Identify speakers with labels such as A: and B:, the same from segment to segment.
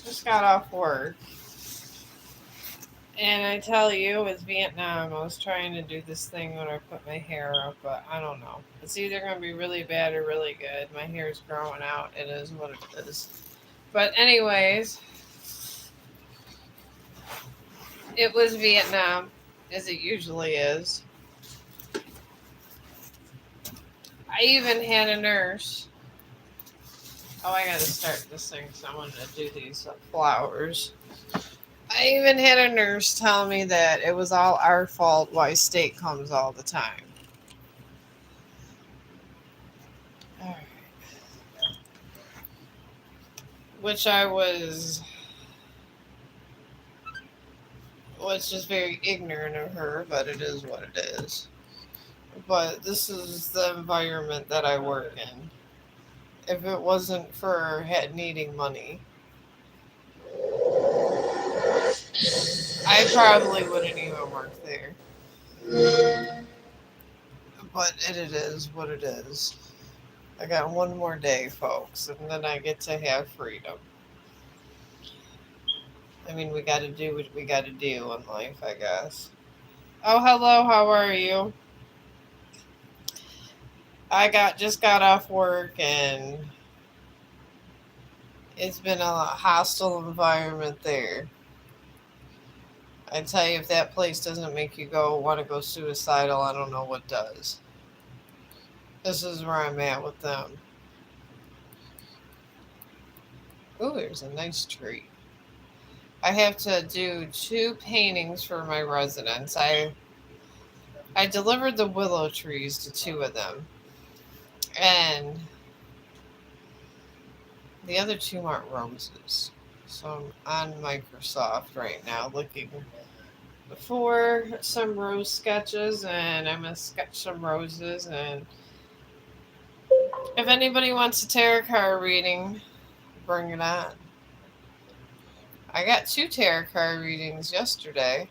A: Just got off work. And I tell you, it's Vietnam. I was trying to do this thing when I put my hair up, but I don't know. It's either going to be really bad or really good. My hair's growing out. It is what it is. But, anyways, it was Vietnam, as it usually is. I even had a nurse. Oh, I got to start this thing because I wanted to do these flowers. I even had a nurse tell me that it was all our fault why state comes all the time. All right. Which I was just very ignorant of her, but it is what it is. But this is the environment that I work in. If it wasn't for needing money, I probably wouldn't even work there. But it is what it is. I got one more day, folks, and then I get to have freedom. I mean, we got to do what we got to do in life, I guess. Oh, hello. How are you? I just got off work, and it's been a hostile environment there. I tell you, if that place doesn't make you want to go suicidal, I don't know what does. This is where I'm at with them. Ooh, there's a nice tree. I have to do two paintings for my residents. I delivered the willow trees to two of them, and the other two aren't roses. So I'm on Microsoft right now looking for some rose sketches, and I'm going to sketch some roses. And if anybody wants a tarot card reading, bring it on. I got two tarot card readings yesterday.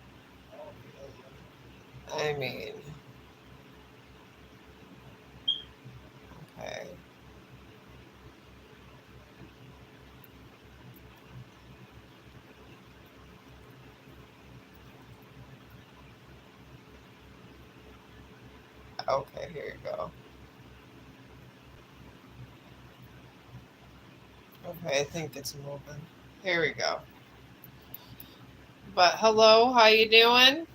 A: I mean, okay. Okay, here you go. Okay, I think it's moving. Here we go. But hello, how you doing?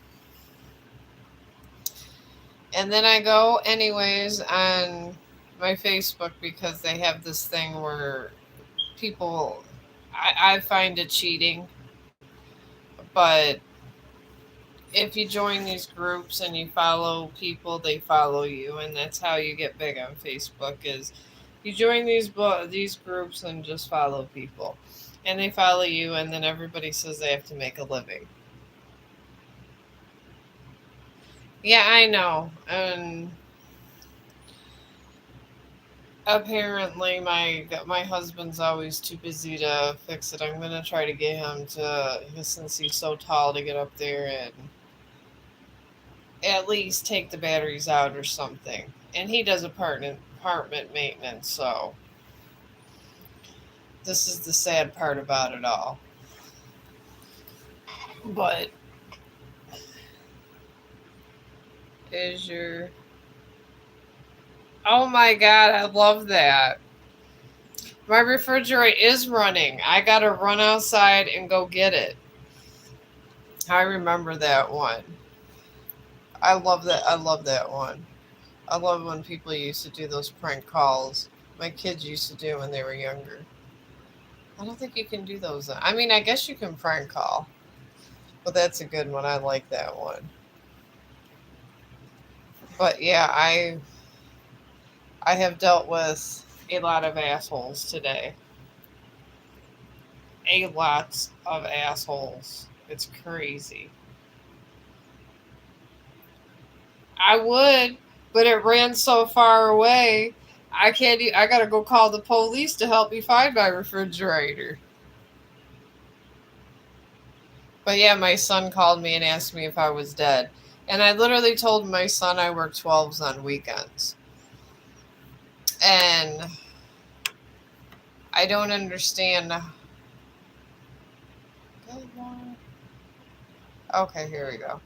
A: And then I go anyways on my Facebook because they have this thing where people, I find it cheating, but if you join these groups and you follow people, they follow you, and that's how you get big on Facebook. Is you join these groups and just follow people, and they follow you, and then everybody says they have to make a living. Yeah, I know, and apparently my husband's always too busy to fix it. I'm gonna try to get him to, since he's so tall, to get up there and at least take the batteries out or something. And he does apartment maintenance, so this is the sad part about it all. But is your oh my god, I love that. My refrigerator is running. I gotta run outside and go get it. I remember that one. I love that. I love that one. I love when people used to do those prank calls. My kids used to do when they were younger. I don't think you can do those. I mean, I guess you can prank call, but that's a good one. I like that one. But yeah, I have dealt with a lot of assholes today. A lot of assholes. It's crazy. I would, but it ran so far away. I can't. I gotta go call the police to help me find my refrigerator. But yeah, my son called me and asked me if I was dead, and I literally told my son I work 12s on weekends, and I don't understand Good Lord. Okay, here we go.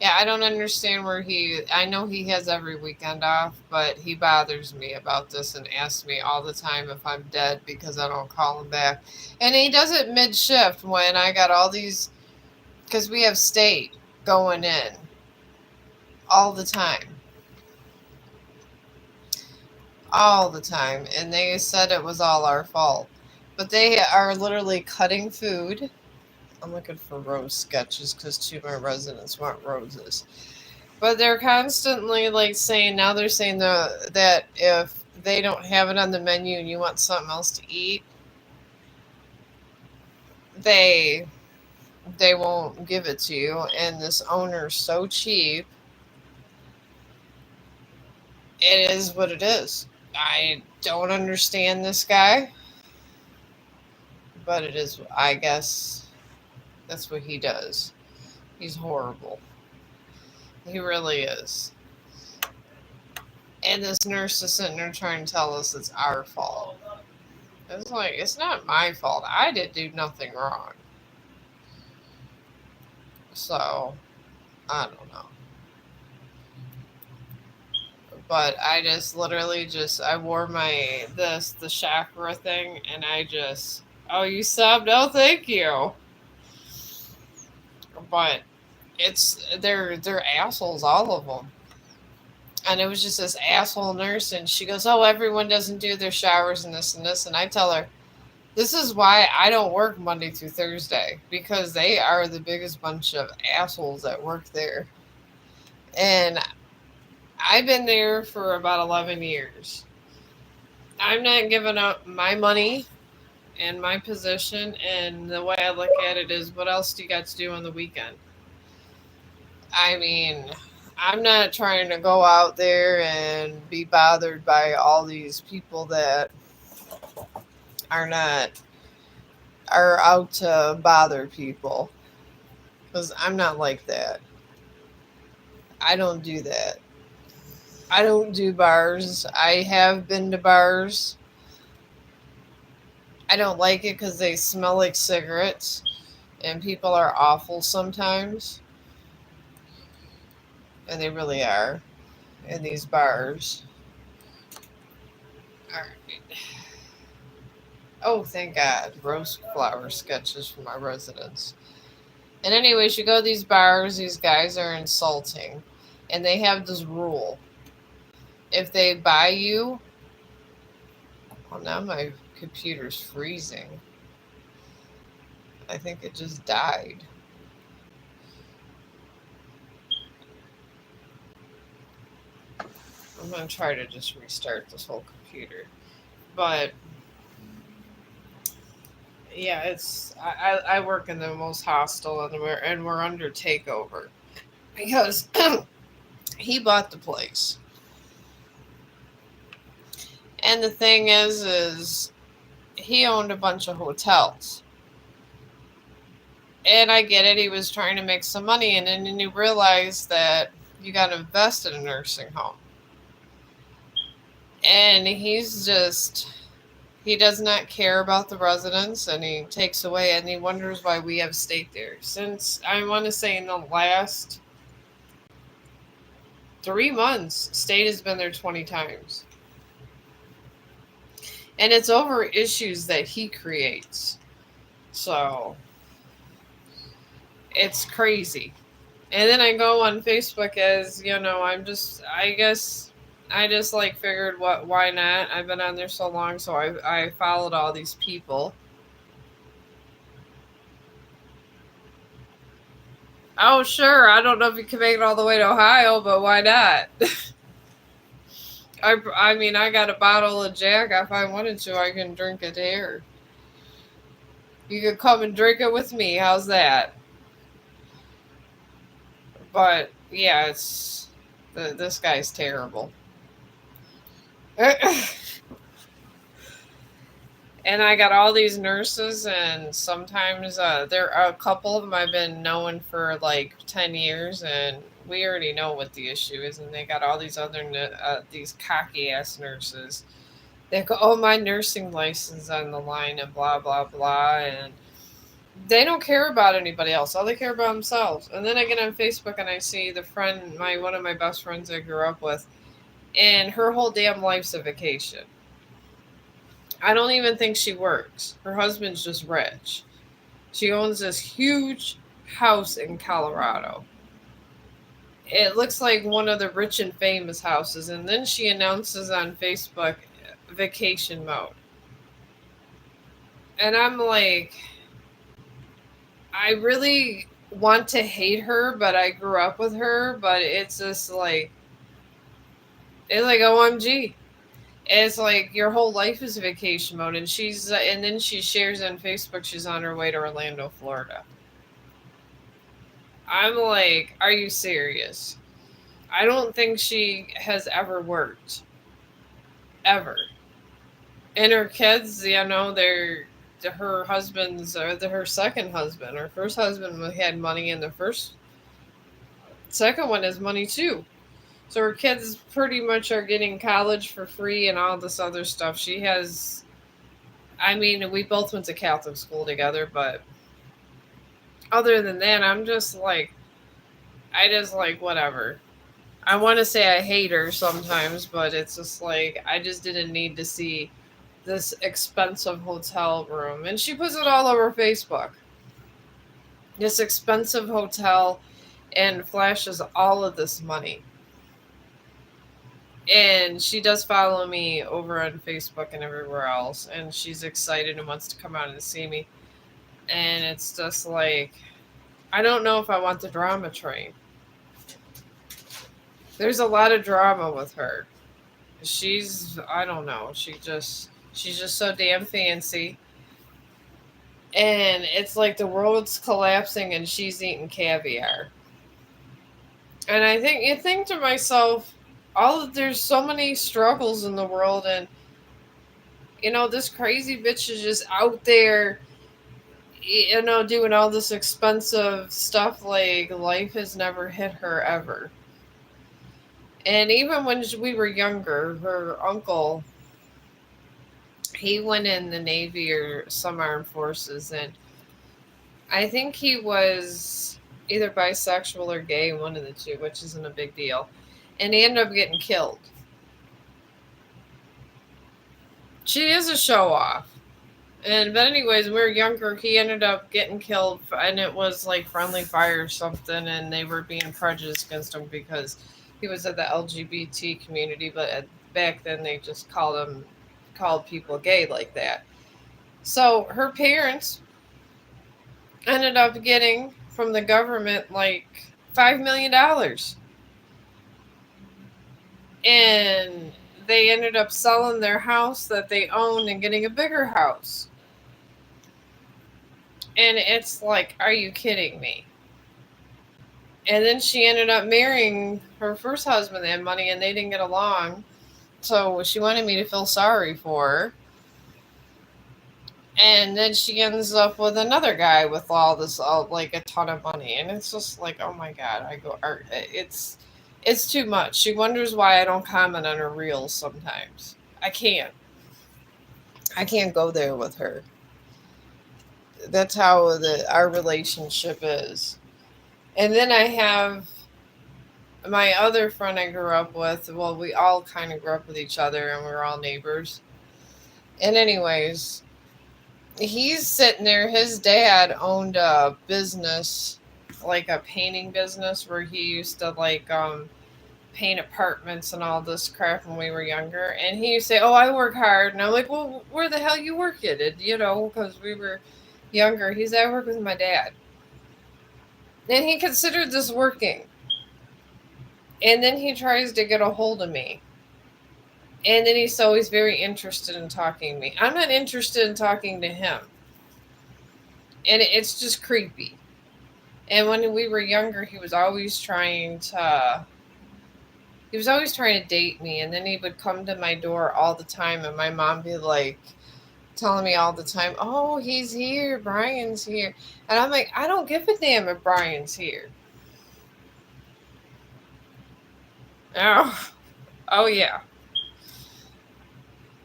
A: Yeah, I don't understand where he. I know he has every weekend off, but he bothers me about this and asks me all the time if I'm dead because I don't call him back. And he does it mid shift when I got all these. Because we have state going in all the time. All the time. And they said it was all our fault. But they are literally cutting food. I'm looking for rose sketches because two of my residents want roses. But they're constantly like saying now they're saying that if they don't have it on the menu and you want something else to eat, they they won't give it to you. And this owner's so cheap. It is what it is. I don't understand this guy, but it is. I guess that's what he does. He's horrible. He really is. And this nurse is sitting there trying to tell us it's our fault. It's like, it's not my fault. I did do nothing wrong. So, I don't know. But I just literally just, I wore the chakra thing, and I just, oh, you subbed? Oh, thank you. But they're assholes, all of them. And it was just this asshole nurse, and she goes, oh, everyone doesn't do their showers and this and this. And I tell her, this is why I don't work Monday through Thursday, because they are the biggest bunch of assholes that work there. And I've been there for about 11 years. I'm not giving up my money and my position. And the way I look at it is, what else do you got to do on the weekend? I mean, I'm not trying to go out there and be bothered by all these people that are not are out to bother people, because I'm not like that. I don't do that. I don't do bars. I have been to bars. I don't like it because they smell like cigarettes, and people are awful sometimes, and they really are in these bars. All right. Oh, thank God. Rose flower sketches for my residents. And anyways, you go to these bars, these guys are insulting. And they have this rule. If they buy you, well, now my computer's freezing. I think it just died. I'm going to try to just restart this whole computer. But yeah, I work in the most hostile, and we're under takeover because he bought the place. And the thing is he owned a bunch of hotels. And I get it, he was trying to make some money, and then you realize that you got to invest in a nursing home. And he does not care about the residents, and he takes away, and he wonders why we have state there. Since I want to say in the last 3 months, state has been there 20 times. And it's over issues that he creates. So it's crazy. And then I go on Facebook as, I guess I just like figured why not? I've been on there so long, so I followed all these people. Oh sure, I don't know if you can make it all the way to Ohio, but why not? I mean, I got a bottle of Jack. If I wanted to, I can drink it here. You could come and drink it with me. How's that? But yeah, this guy's terrible. And I got all these nurses, and sometimes there are a couple of them I've been knowing for like 10 years, and we already know what the issue is. And they got all these these cocky ass nurses. They go, "Oh, my nursing license on the line," and blah blah blah, and They don't care about anybody else. All they care about themselves. And then I get on Facebook and I see the friend, my one of my best friends I grew up with, and her whole damn life's a vacation. I don't even think she works. Her husband's just rich. She owns this huge house in Colorado. It looks like one of the rich and famous houses. And then she announces on Facebook vacation mode. And I'm like, I really want to hate her, but I grew up with her. But it's just like, it's like OMG. It's like your whole life is vacation mode, and and then she shares on Facebook she's on her way to Orlando, Florida. I'm like, are you serious? I don't think she has ever worked, ever. And her kids, her husband's or her second husband. Her first husband had money, and the second one has money too. So her kids pretty much are getting college for free and all this other stuff. She has, I mean, we both went to Catholic school together, but other than that, I just like, whatever. I want to say I hate her sometimes, but it's just like, I just didn't need to see this expensive hotel room. And she puts it all over Facebook. This expensive hotel and flashes all of this money. And she does follow me over on Facebook and everywhere else. And she's excited and wants to come out and see me. And it's just like, I don't know if I want the drama train. There's a lot of drama with her. I don't know, she's just so damn fancy. And it's like the world's collapsing and she's eating caviar. And you think to myself, there's so many struggles in the world, and this crazy bitch is just out there, doing all this expensive stuff. Like, life has never hit her ever. And even when we were younger, her uncle, he went in the Navy or some armed forces, and I think he was either bisexual or gay, one of the two, which isn't a big deal. And he ended up getting killed. She is a show off. But anyways, when we were younger, he ended up getting killed, and it was like friendly fire or something, and they were being prejudiced against him because he was at the LGBT community. But back then, they just called people gay like that. So her parents ended up getting from the government like $5 million, and they ended up selling their house that they owned and getting a bigger house. And it's like, are you kidding me? And then she ended up marrying her first husband. They had money and they didn't get along. So she wanted me to feel sorry for her. And then she ends up with another guy with all this, like a ton of money. And it's just like, oh my God, it's too much. She wonders why I don't comment on her reels sometimes. I can't go there with her. That's how our relationship is. And then I have my other friend I grew up with. Well, we all kind of grew up with each other and we were all neighbors. And anyways, he's sitting there. His dad owned a business, like a painting business, where he used to like paint apartments and all this crap when we were younger. And he used to say, "Oh, I work hard." And I'm like, "Well, where the hell you work at it?" Because we were younger. He's at work with my dad. And he considered this working. And then he tries to get a hold of me. And then he's always very interested in talking to me. I'm not interested in talking to him. And it's just creepy. And when we were younger, he was always trying to date me. And then he would come to my door all the time, and my mom be like telling me all the time, "Oh, he's here, Brian's here." And I'm like, I don't give a damn if Brian's here. Oh, oh yeah.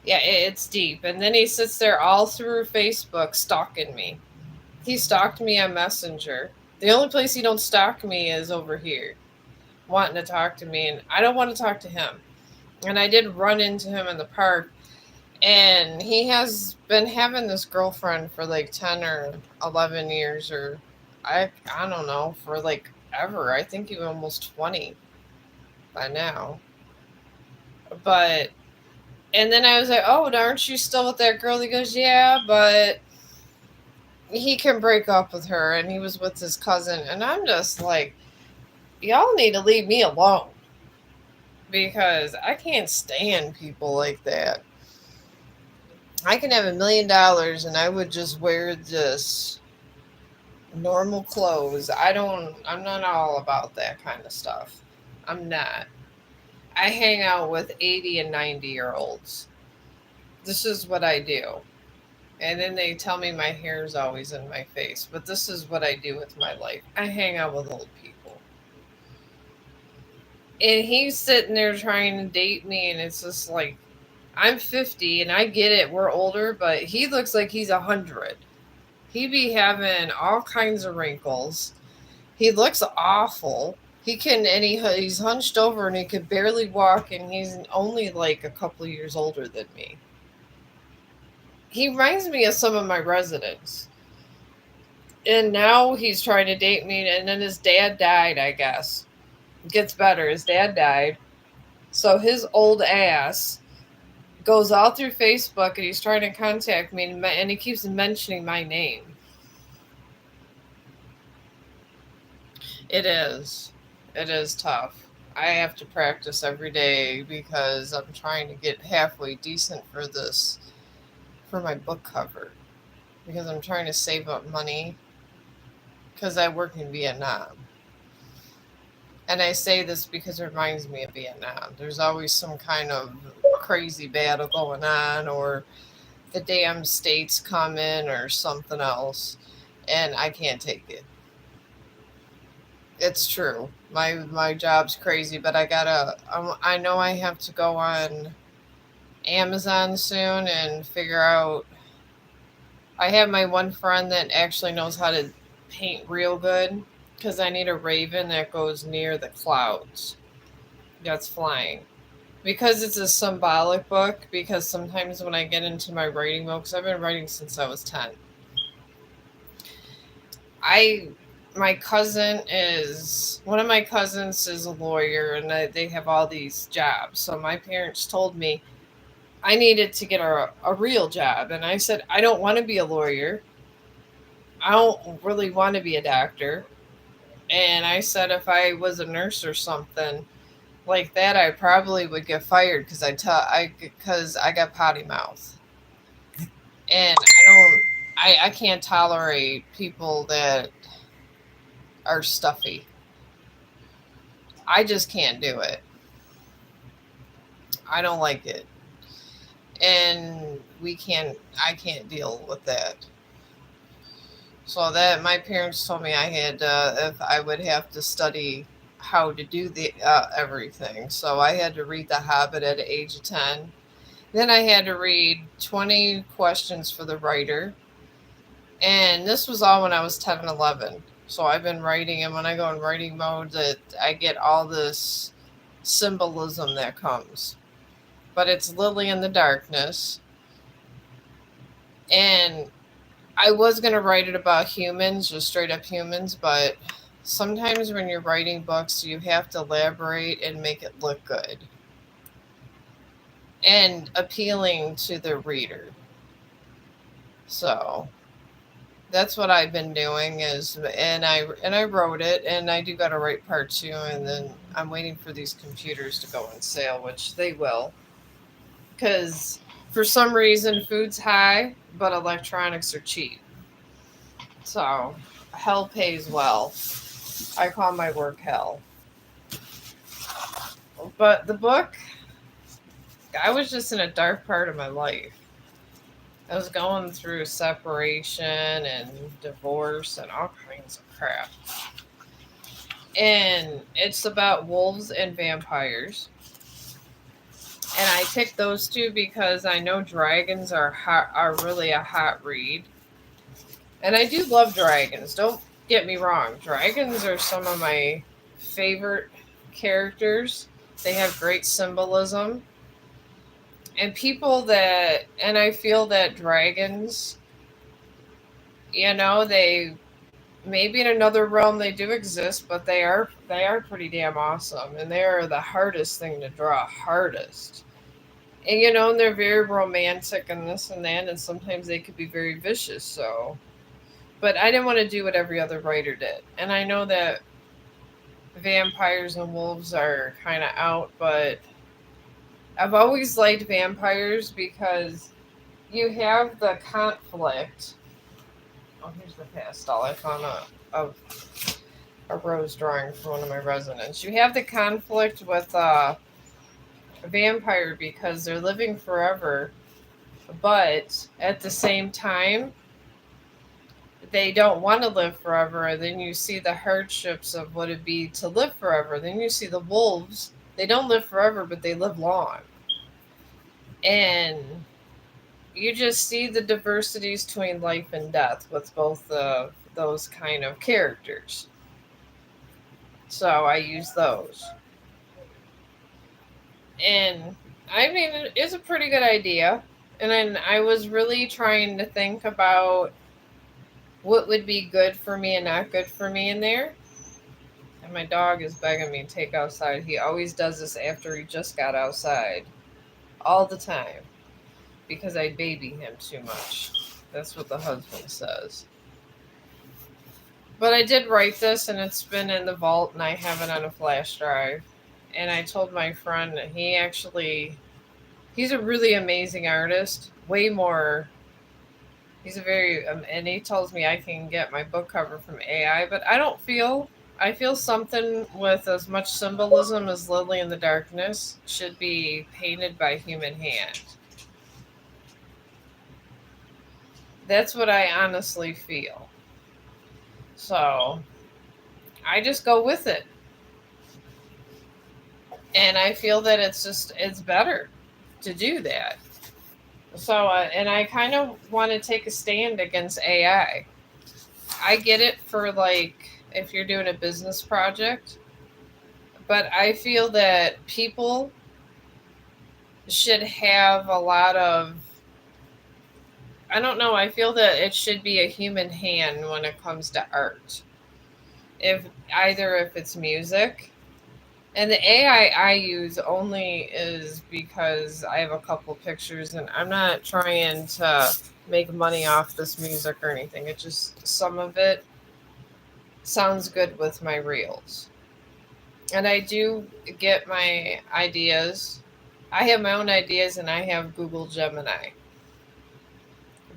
A: Yeah, it's deep. And then he sits there all through Facebook stalking me. He stalked me on Messenger. The only place he don't stalk me is over here, wanting to talk to me, and I don't want to talk to him. And I did run into him in the park, and he has been having this girlfriend for like 10 or 11 years, or I don't know, for like ever. I think even almost 20 by now. But and then I was like, "Oh, aren't you still with that girl?" He goes, "Yeah, but he can break up with her, and he was with his cousin." And I'm just like, y'all need to leave me alone, because I can't stand people like that. I can have $1 million and I would just wear just normal clothes. I'm not all about that kind of stuff. I'm not. I hang out with 80 and 90-year olds. This is what I do. And then they tell me my hair is always in my face. But this is what I do with my life. I hang out with old people. And he's sitting there trying to date me, and it's just like, I'm 50 and I get it, we're older, but he looks like he's 100. He be having all kinds of wrinkles. He looks awful. He's hunched over and he could barely walk, and he's only like a couple of years older than me. He reminds me of some of my residents. And now he's trying to date me, and then his dad died, I guess. It gets better. His dad died. So his old ass goes all through Facebook, and he's trying to contact me, and he keeps mentioning my name. It is. It is tough. I have to practice every day because I'm trying to get halfway decent for this, for my book cover, because I'm trying to save up money because I work in Vietnam. And I say this because it reminds me of Vietnam. There's always some kind of crazy battle going on, or the damn states come in, or something else, and I can't take it. It's true. My job's crazy, but I know I have to go on Amazon soon and figure out. I have my one friend that actually knows how to paint real good, because I need a raven that goes near the clouds that's flying. Because it's a symbolic book, because sometimes when I get into my writing mode, because I've been writing since I was 10, I my cousin is one of my cousins is a lawyer, and they have all these jobs. So my parents told me I needed to get a real job, and I said I don't want to be a lawyer. I don't really want to be a doctor. And I said if I was a nurse or something like that, I probably would get fired, because I got potty mouth, and I can't tolerate people that are stuffy. I just can't do it. I don't like it. And I can't deal with that. So that my parents told me I had, if I would have to study how to do the everything. So I had to read The Hobbit at the age of 10. Then I had to read 20 questions for the writer. And this was all when I was 10 and 11. So I've been writing, and when I go in writing mode, that I get all this symbolism that comes. But it's Lily in the Darkness. And I was going to write it about humans, just straight up humans, but sometimes when you're writing books, you have to elaborate and make it look good and appealing to the reader. So that's what I've been doing and I wrote it, and I do got to write part 2, and then I'm waiting for these computers to go on sale, which they will, because for some reason food's high but electronics are cheap. So hell pays well. I call my work hell. But the book, I was just in a dark part of my life. I was going through separation and divorce and all kinds of crap. And it's about wolves and vampires. And I picked those two because I know dragons are really a hot read. And I do love dragons. Don't get me wrong. Dragons are some of my favorite characters. They have great symbolism. And I feel that dragons, they maybe in another realm they do exist, but they are pretty damn awesome, and they are the hardest thing to draw, hardest. And they're very romantic and this and that, and sometimes they could be very vicious. So, but I didn't want to do what every other writer did, and I know that vampires and wolves are kind of out, but I've always liked vampires because you have the conflict. Oh, here's the pastel. I found a rose drawing for one of my residents. You have the conflict with a vampire because they're living forever, but at the same time, they don't want to live forever. And then you see the hardships of what it'd be to live forever. Then you see the wolves. They don't live forever, but they live long. And you just see the diversities between life and death with both those kind of characters. So I use those. And I mean, it's a pretty good idea. And then I was really trying to think about what would be good for me and not good for me in there. And my dog is begging me to take outside. He always does this after he just got outside. All the time. Because I baby him too much. That's what the husband says. But I did write this and it's been in the vault and I have it on a flash drive. And I told my friend that he's a really amazing artist. Way more. He's a very, and he tells me I can get my book cover from AI, but I feel something with as much symbolism as Lily in the Darkness should be painted by human hand. That's what I honestly feel. So I just go with it. And I feel that it's better to do that. So, and I kind of want to take a stand against AI. I get it for like if you're doing a business project, but I feel that people should have a lot of. I don't know. I feel that it should be a human hand when it comes to art. If it's music, and the AI I use only is because I have a couple pictures and I'm not trying to make money off this music or anything. It just, some of it sounds good with my reels. And I do get my ideas. I have my own ideas and I have Google Gemini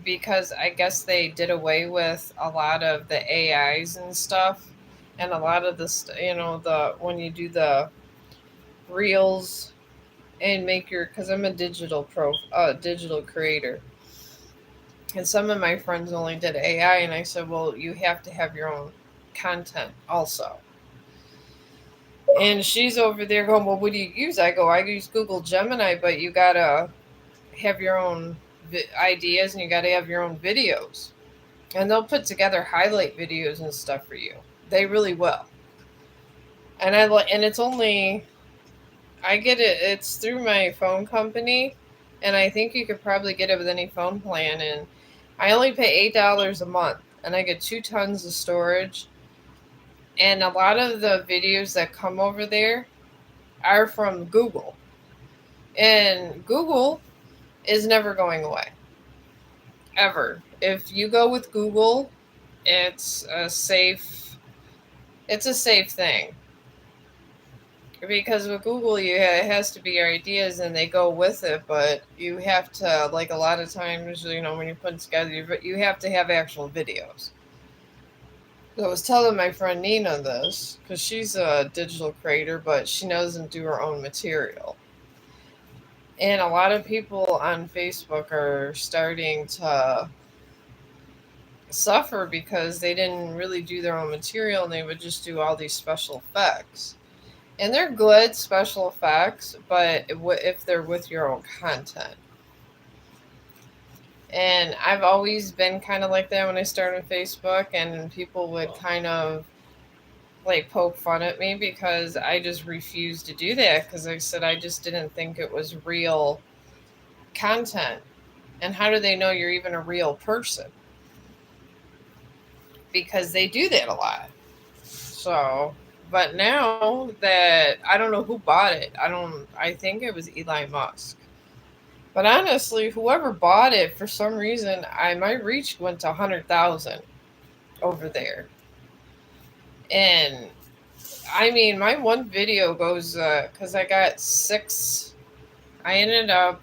A: because I guess they did away with a lot of the AIs and stuff and a lot of the when you do the reels and make your, because I'm a digital creator, and some of my friends only did AI, and I said, well, you have to have your own content also. And she's over there going, well, what do you use? I go, I use Google Gemini, but you gotta have your own ideas and you gotta have your own videos, and they'll put together highlight videos and stuff for you. They really will. And and it's only, I get it. It's through my phone company, and I think you could probably get it with any phone plan. And I only pay $8 a month, and I get 2 tons of storage. And a lot of the videos that come over there are from Google, and Google is never going away, ever. If you go with Google, it's a safe. It's a safe thing. Because with Google, it has to be your ideas and they go with it, but you have to, like a lot of times, when you put together, you have to have actual videos. So I was telling my friend Nina this because she's a digital creator, but she doesn't do her own material. And a lot of people on Facebook are starting to suffer because they didn't really do their own material and they would just do all these special effects. And they're good special effects, but if they're with your own content. And I've always been kind of like that when I started Facebook, and people would kind of like poke fun at me because I just refused to do that because I said I just didn't think it was real content. And how do they know you're even a real person? Because they do that a lot. So, but now that I don't know who bought it, I think it was Elon Musk. But honestly, whoever bought it, for some reason, my reach went to 100,000 over there. And I mean, my one video goes, because I got six, I ended up,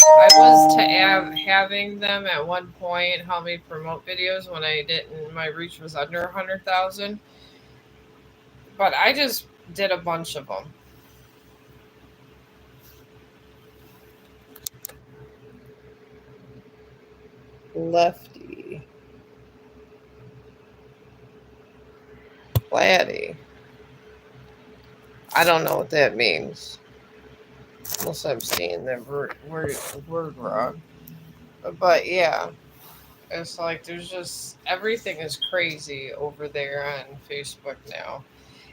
A: I was to having them at one point help me promote videos when I didn't, my reach was under 100,000. But I just did a bunch of them. Lefty. Laddie. I don't know what that means. Unless I'm seeing the word wrong. But yeah, it's like there's just everything is crazy over there on Facebook now.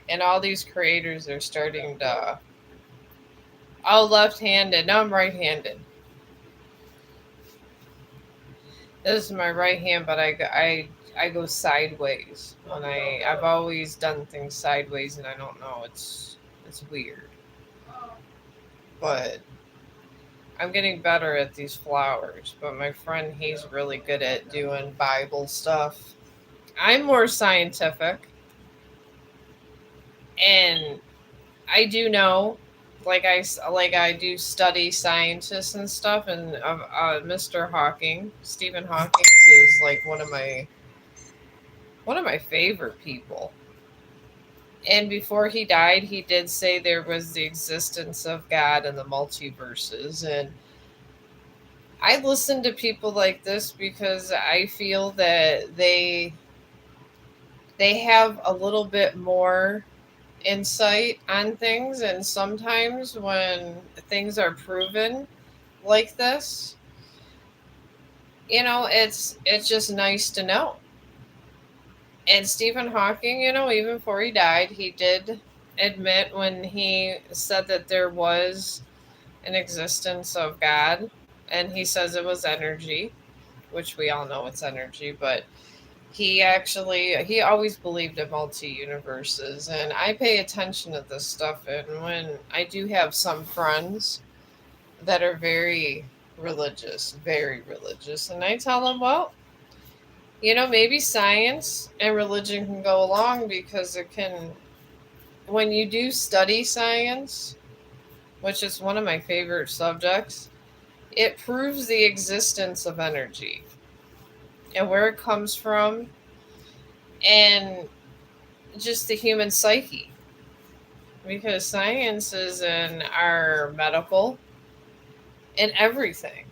A: And all these creators are starting to. Oh, left handed. No, I'm right handed. This is my right hand, but I go sideways. I've always done things sideways, and I don't know. It's weird. But I'm getting better at these flowers, but my friend, he's really good at doing Bible stuff. I'm more scientific, and I do know, like I do study scientists and stuff, and Mr. Hawking, Stephen Hawking, is like one of my favorite people. And before he died, he did say there was the existence of God and the multiverses, and I listen to people like this because I feel that they have a little bit more insight on things, and sometimes when things are proven like this, it's just nice to know. And Stephen Hawking, even before he died, he did admit when he said that there was an existence of God, and he says it was energy, which we all know it's energy, but he always believed in multi universes, and I pay attention to this stuff. And when I do have some friends that are very religious, and I tell them, well, maybe science and religion can go along because it can, when you do study science, which is one of my favorite subjects, it proves the existence of energy and where it comes from, and just the human psyche, because science is in our medical and everything.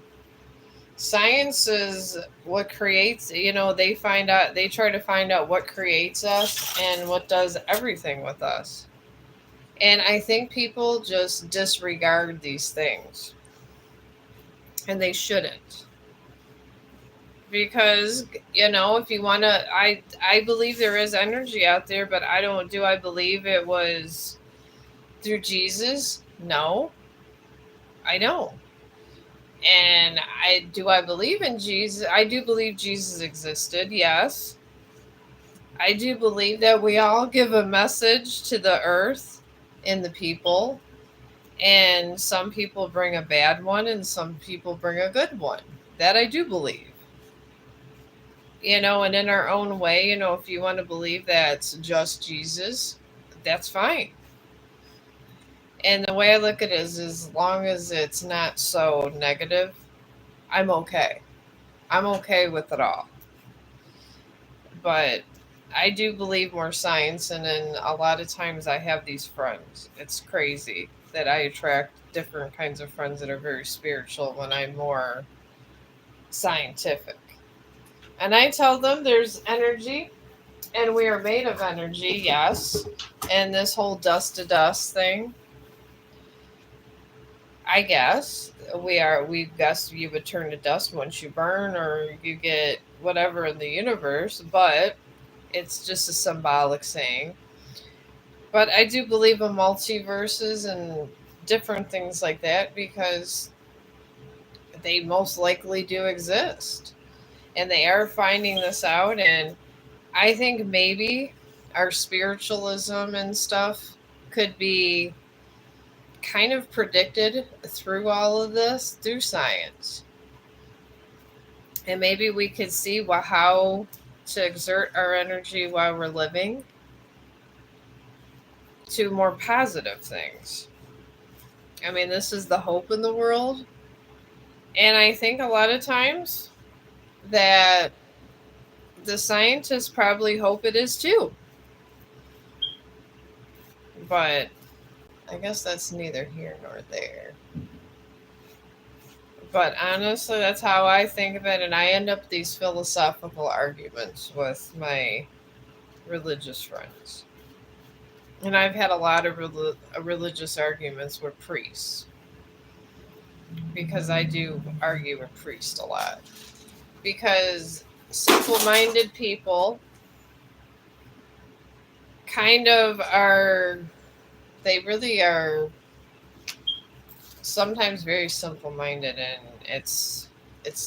A: Science is what creates, they try to find out what creates us and what does everything with us. And I think people just disregard these things, and they shouldn't. Because, if you want to, I believe there is energy out there, but I believe it was through Jesus? No, I don't. And I believe in Jesus? I do believe Jesus existed. Yes. I do believe that we all give a message to the earth and the people, and some people bring a bad one and some people bring a good one. That I do believe. And in our own way, if you want to believe that it's just Jesus, that's fine. And the way I look at it is, as long as it's not so negative, I'm okay. I'm okay with it all. But I do believe more science, and then a lot of times I have these friends. It's crazy that I attract different kinds of friends that are very spiritual when I'm more scientific. And I tell them there's energy, and we are made of energy, yes. And this whole dust to dust thing, I guess we guess you would turn to dust once you burn, or you get whatever in the universe, but it's just a symbolic saying. But I do believe in multiverses and different things like that because they most likely do exist. And they are finding this out. And I think maybe our spiritualism and stuff could be kind of predicted through all of this through science. And maybe we could see how to exert our energy while we're living to more positive things. I mean, this is the hope in the world. And I think a lot of times that the scientists probably hope it is too. But I guess that's neither here nor there. But honestly, that's how I think of it. And I end up these philosophical arguments with my religious friends. And I've had a lot of religious arguments with priests because I do argue with priests a lot. Because simple minded people kind of are, they really are sometimes very simple minded, and it's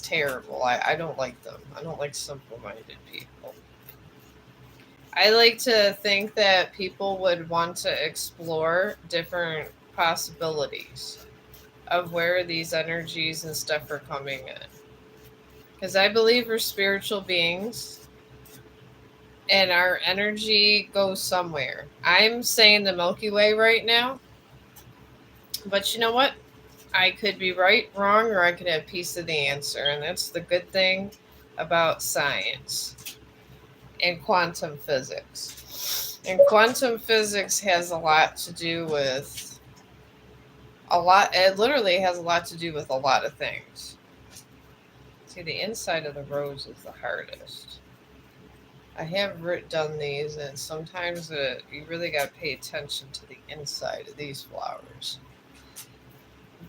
A: terrible. I don't like them. I don't like simple minded people. I like to think that people would want to explore different possibilities of where these energies and stuff are coming in. Because I believe we're spiritual beings and our energy goes somewhere. I'm saying the Milky Way right now, but you know what? I could be right, wrong, or I could have a piece of the answer. And that's the good thing about science and quantum physics. And quantum physics has a lot to do with it literally has a lot to do with a lot of things. See, the inside of the rose is the hardest. I have done these, and sometimes you really got to pay attention to the inside of these flowers.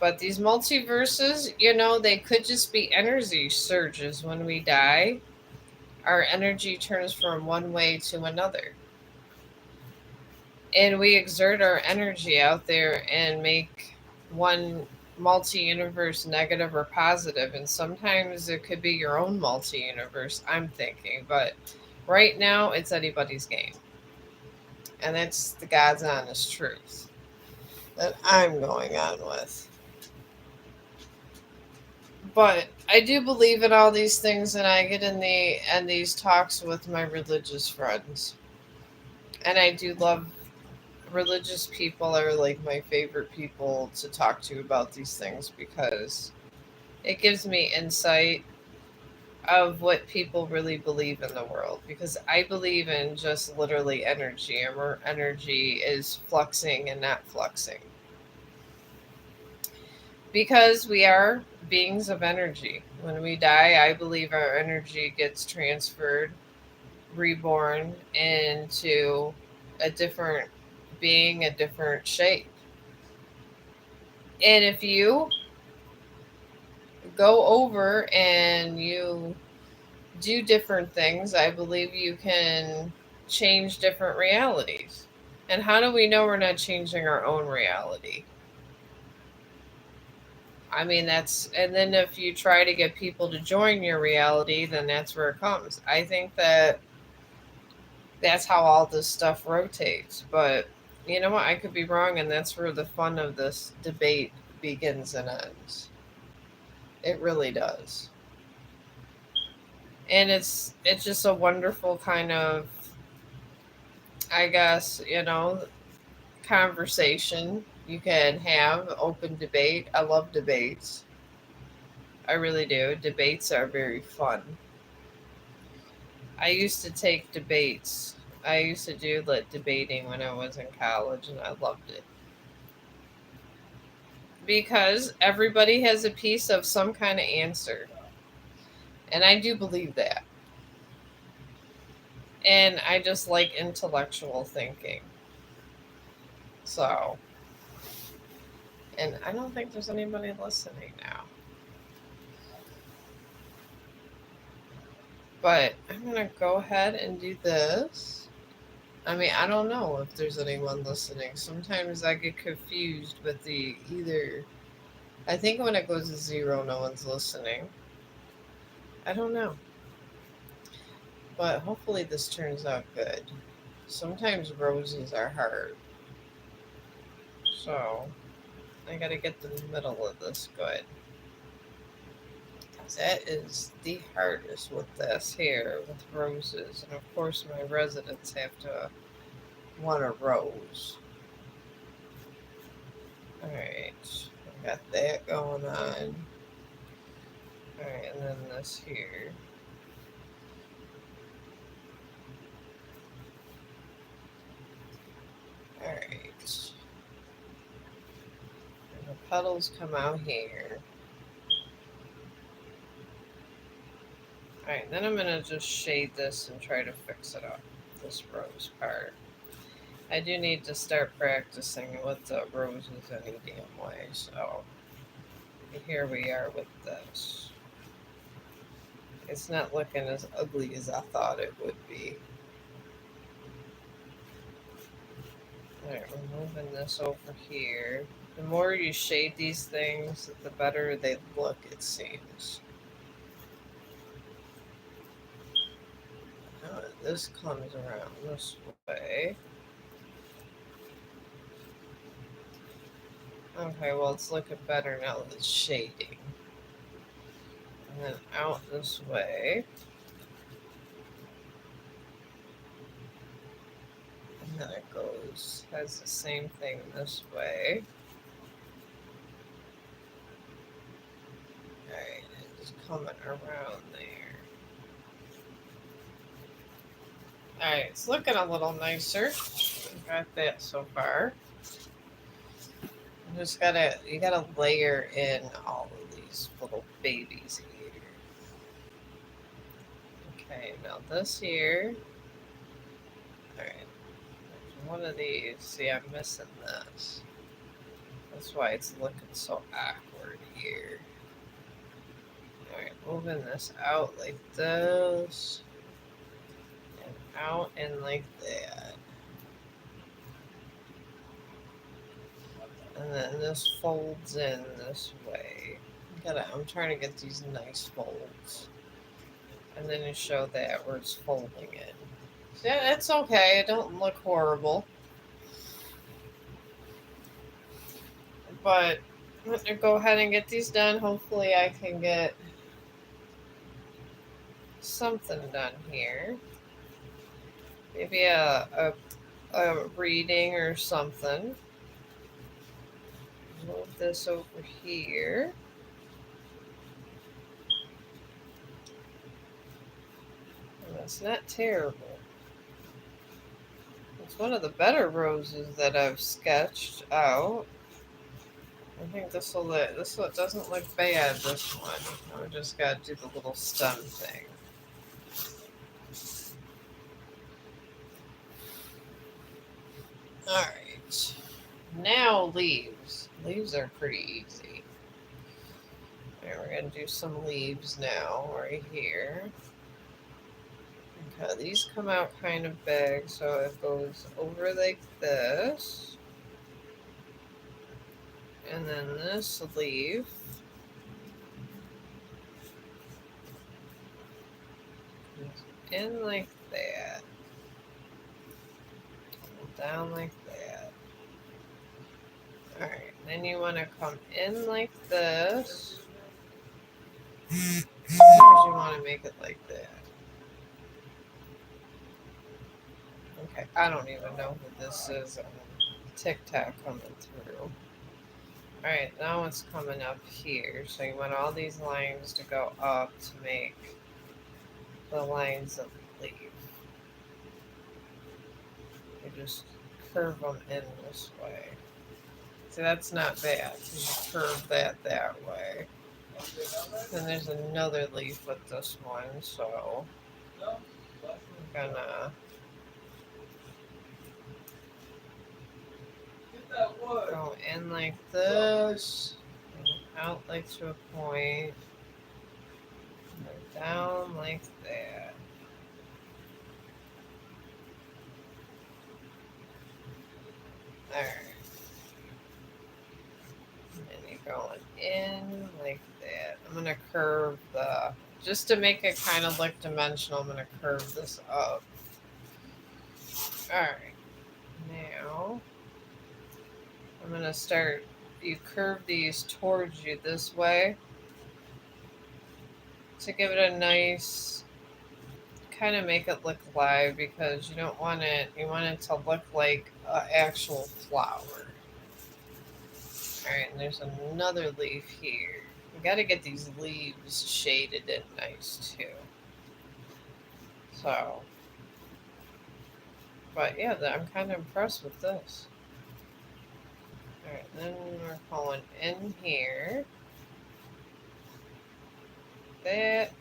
A: But these multiverses, they could just be energy surges. When we die, our energy turns from one way to another. And we exert our energy out there and make one multi universe negative or positive. And sometimes it could be your own multi universe, I'm thinking. But right now, it's anybody's game. And that's the God's honest truth that I'm going on with. But I do believe in all these things, and I get in these talks with my religious friends, and I do love religious people. Are like my favorite people to talk to about these things because it gives me insight of what people really believe in the world. Because I believe in just literally energy, and where energy is fluxing and not fluxing. Because we are beings of energy. When we die, I believe our energy gets transferred, reborn into a different being, a different shape. And if you go over and you do different things, I believe you can change different realities. And how do we know we're not changing our own reality? I mean, and then if you try to get people to join your reality, then that's where it comes. I think that's how all this stuff rotates. But you know what? I could be wrong, and that's where the fun of this debate begins and ends. It really does. And it's just a wonderful kind of, I guess, conversation you can have, open debate. I love debates. I really do. Debates are very fun. I used to take debates. I used to do debating when I was in college, and I loved it because everybody has a piece of some kind of answer, and I do believe that. And I just like intellectual thinking. So And I don't think there's anybody listening now. But I'm going to go ahead and do this. I mean, I don't know if there's anyone listening. Sometimes I get confused with the either. I think when it goes to zero, no one's listening. I don't know. But hopefully this turns out good. Sometimes roses are hard. So I got to get the middle of this good. That is the hardest with this here, with roses. And of course, my residents have to want a rose. Alright, I got that going on. Alright, and then this here. Alright. And the petals come out here. Alright, then I'm going to just shade this and try to fix it up, this rose part. I do need to start practicing with the roses any damn way, so here we are with this. It's not looking as ugly as I thought it would be. Alright, we're moving this over here. The more you shade these things, the better they look, it seems. This comes around this way. Okay, well, it's looking better now that it's shading. And then out this way. And then it goes, has the same thing this way. Alright, it's coming around there. Alright, it's looking a little nicer. Got that so far. You gotta layer in all of these little babies here. Okay, now this here. Alright, one of these. See, I'm missing this. That's why it's looking so awkward here. Alright, moving this out like this. And out and like that. And then this folds in this way. I'm trying to get these nice folds. And then you show that where it's folding in. Yeah, it's okay. It don't look horrible. But I'm going to go ahead and get these done. Hopefully I can get something done here. Maybe a reading or something. Move this over here. And that's not terrible. It's one of the better roses that I've sketched out. I think this doesn't look bad, this one. I just got to do the little stem thing. Alright. Now leaves. Leaves are pretty easy. Alright, we're going to do some leaves now, right here. Okay, these come out kind of big, so it goes over like this. And then this leaf goes in like that. Down like that. Alright, then you want to come in like this. Sometimes you want to make it like that. Okay, I don't even know who this is on TikTok coming through. Alright, now it's coming up here. So you want all these lines to go up to make the lines of the leaf. You just curve them in this way. See, that's not bad. You just curve that way. Then there's another leaf with this one, so I'm gonna go in in like this, and out like to a point, and then down like that. Alright. And then you're going in like that. I'm going to curve just to make it kind of look dimensional, I'm going to curve this up. Alright. Now, I'm going to start, you curve these towards you this way to give it a nice, kind of make it look live, because you don't want it, you want it to look like an actual flower. Alright, and there's another leaf here. You got to get these leaves shaded in nice too. So, but yeah, I'm kind of impressed with this. Alright, then we're going in here. That.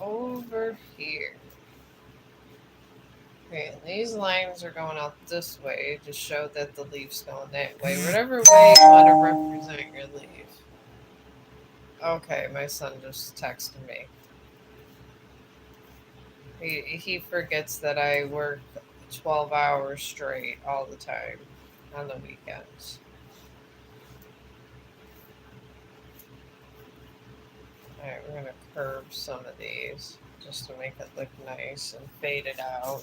A: Over here. Okay, and these lines are going out this way to show that the leaf's going that way. Whatever way you want to represent your leaf. Okay, my son just texted me. He forgets that I work 12 hours straight all the time on the weekends. Alright, we're going to curve some of these just to make it look nice and fade it out.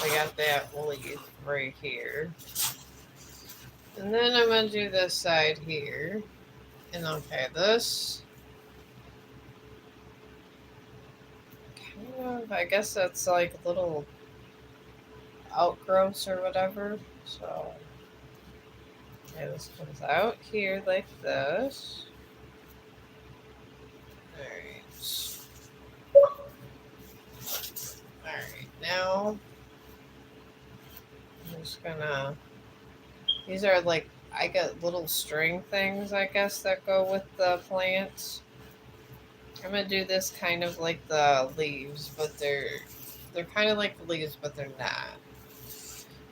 A: We got that leaf right here. And then I'm going to do this side here. And okay, this kind of, I guess that's like little outgrowths or whatever. So, yeah, this comes out here like this. Alright. Alright, now I'm just gonna, these are like, I got little string things, I guess, that go with the plants. I'm gonna do this kind of like the leaves, but they're kind of like the leaves, but they're not.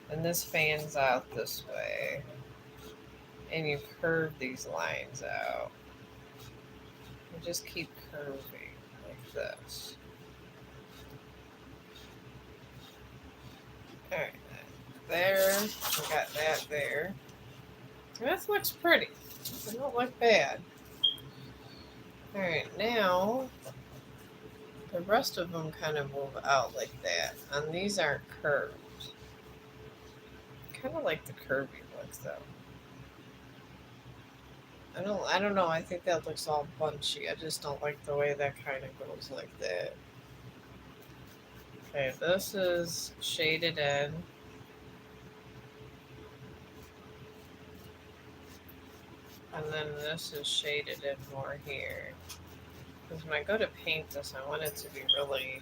A: And this fans out this way, and you curve these lines out. You just keep curving like this. All right, there. We got that there. That looks pretty. It don't look bad. All right, now the rest of them kind of move out like that, and these aren't curved. Kind of like the curvy look though. I don't know. I think that looks all bunchy. I just don't like the way that kind of goes like that. Okay, this is shaded in. And then this is shaded in more here. Because when I go to paint this, I want it to be really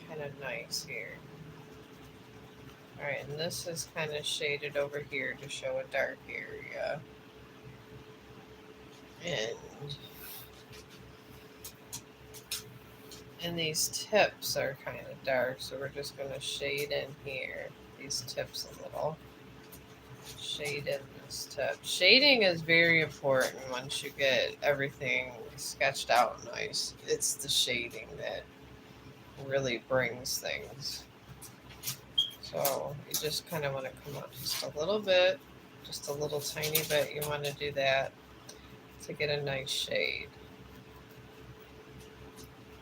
A: kind of nice here. Alright, and this is kind of shaded over here to show a dark area. And these tips are kind of dark, so we're just going to shade in here. These tips a little. Shade in this tip. Shading is very important once you get everything sketched out nice. It's the shading that really brings things. So you just kind of want to come up just a little bit, just a little tiny bit. You want to do that to get a nice shade.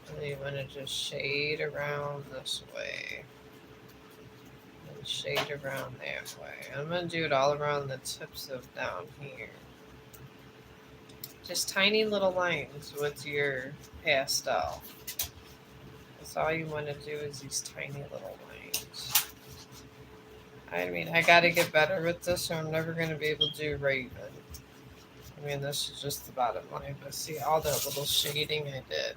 A: And then you want to just shade around this way. And shade around that way. I'm going to do it all around the tips of down here. Just tiny little lines with your pastel. That's all you want to do is these tiny little lines. I mean, I got to get better with this, so I'm never going to be able to do Raven. I mean, this is just the bottom line, but see all that little shading I did.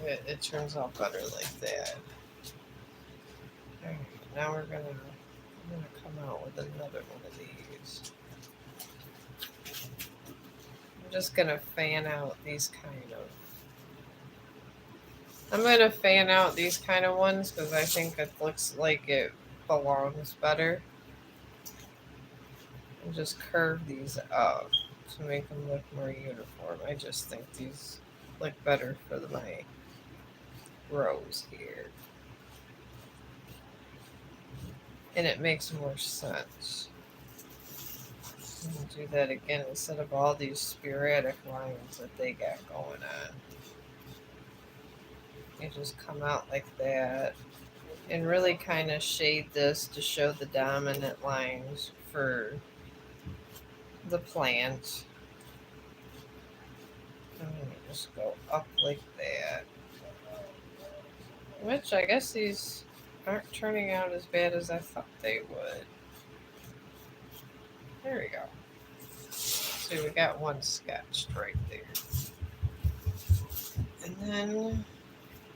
A: It turns out better like that. Alright, now I'm gonna come out with another one of these. I'm just gonna fan out these kind of I'm going to fan out these kind of ones because I think it looks like it belongs better. And just curve these up to make them look more uniform. I just think these look better for my rows here. And it makes more sense. Do that again instead of all these sporadic lines that they got going on. You just come out like that and really kind of shade this to show the dominant lines for the plant. And then you just go up like that. Which I guess these aren't turning out as bad as I thought they would. There we go. See, we got one sketched right there. And then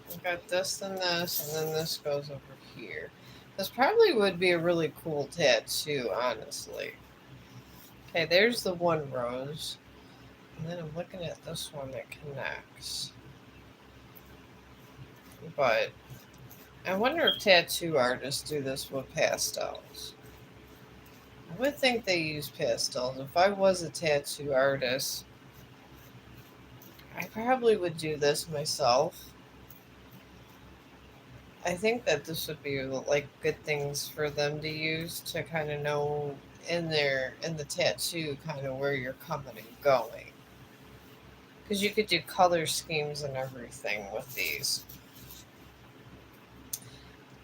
A: we've got this and this, and then this goes over here. This probably would be a really cool tattoo, honestly. Okay, there's the one rose. And then I'm looking at this one that connects. But I wonder if tattoo artists do this with pastels. I would think they use pastels. If I was a tattoo artist, I probably would do this myself. I think that this would be like good things for them to use to kind of know in the tattoo kind of where you're coming and going. Because you could do color schemes and everything with these.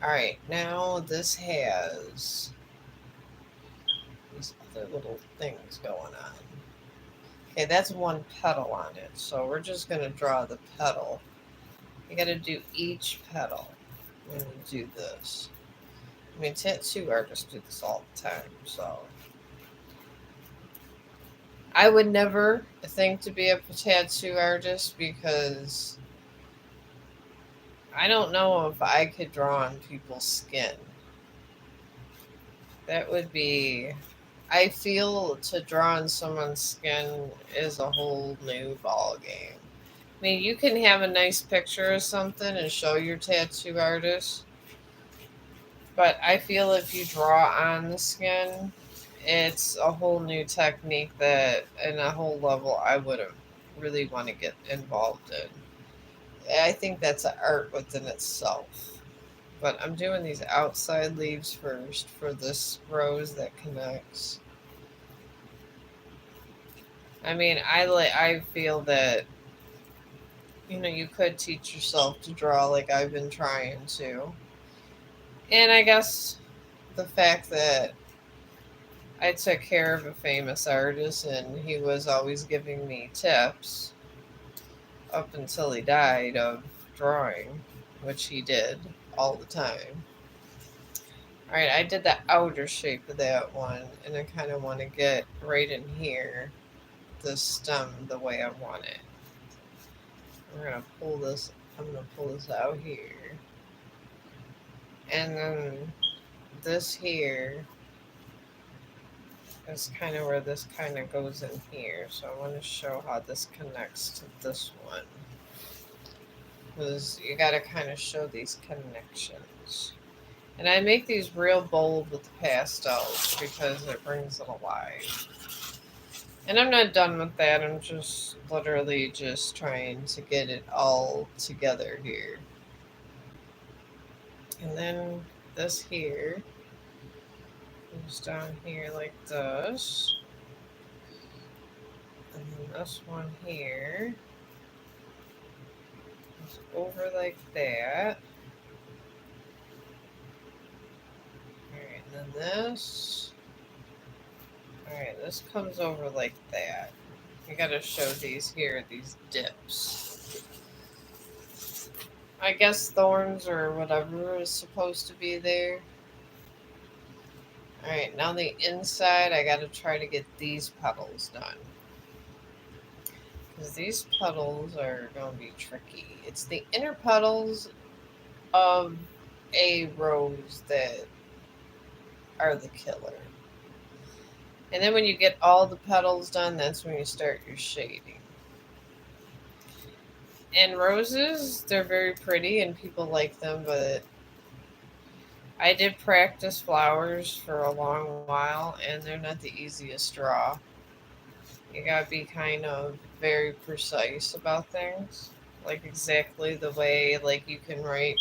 A: Alright, now this has these other little things going on. Okay, that's one petal on it. So we're just going to draw the petal. You got to do each petal when you do this. I mean, tattoo artists do this all the time, so. I would never think to be a tattoo artist because I don't know if I could draw on people's skin. That would be. I feel to draw on someone's skin is a whole new ball game. I mean, you can have a nice picture of something and show your tattoo artist, but I feel if you draw on the skin, it's a whole new technique that, and a whole level I wouldn't really want to get involved in. I think that's an art within itself. But I'm doing these outside leaves first for this rose that connects. I mean, I feel that you could teach yourself to draw like I've been trying to. And I guess the fact that I took care of a famous artist and he was always giving me tips up until he died of drawing, which he did all the time. Alright, I did the outer shape of that one, and I kind of want to get right in here, the stem the way I want it. We're going to pull this, I'm going to pull this out here. And then this here is kind of where this kind of goes in here. So I want to show how this connects to this one. Because you got to kind of show these connections. And I make these real bold with the pastels because it brings it alive. And I'm not done with that. I'm just literally just trying to get it all together here. And then this here goes down here like this. And then this one here goes over like that. Alright, and then this. Alright, this comes over like that. You gotta show these here, these dips. I guess thorns or whatever is supposed to be there. Alright, now the inside, I gotta try to get these petals done. Because these petals are going to be tricky. It's the inner petals of a rose that are the killer. And then when you get all the petals done, that's when you start your shading. And roses, they're very pretty and people like them, but I did practice flowers for a long while and they're not the easiest draw. You gotta be kind of very precise about things. Like exactly the way, like you can write.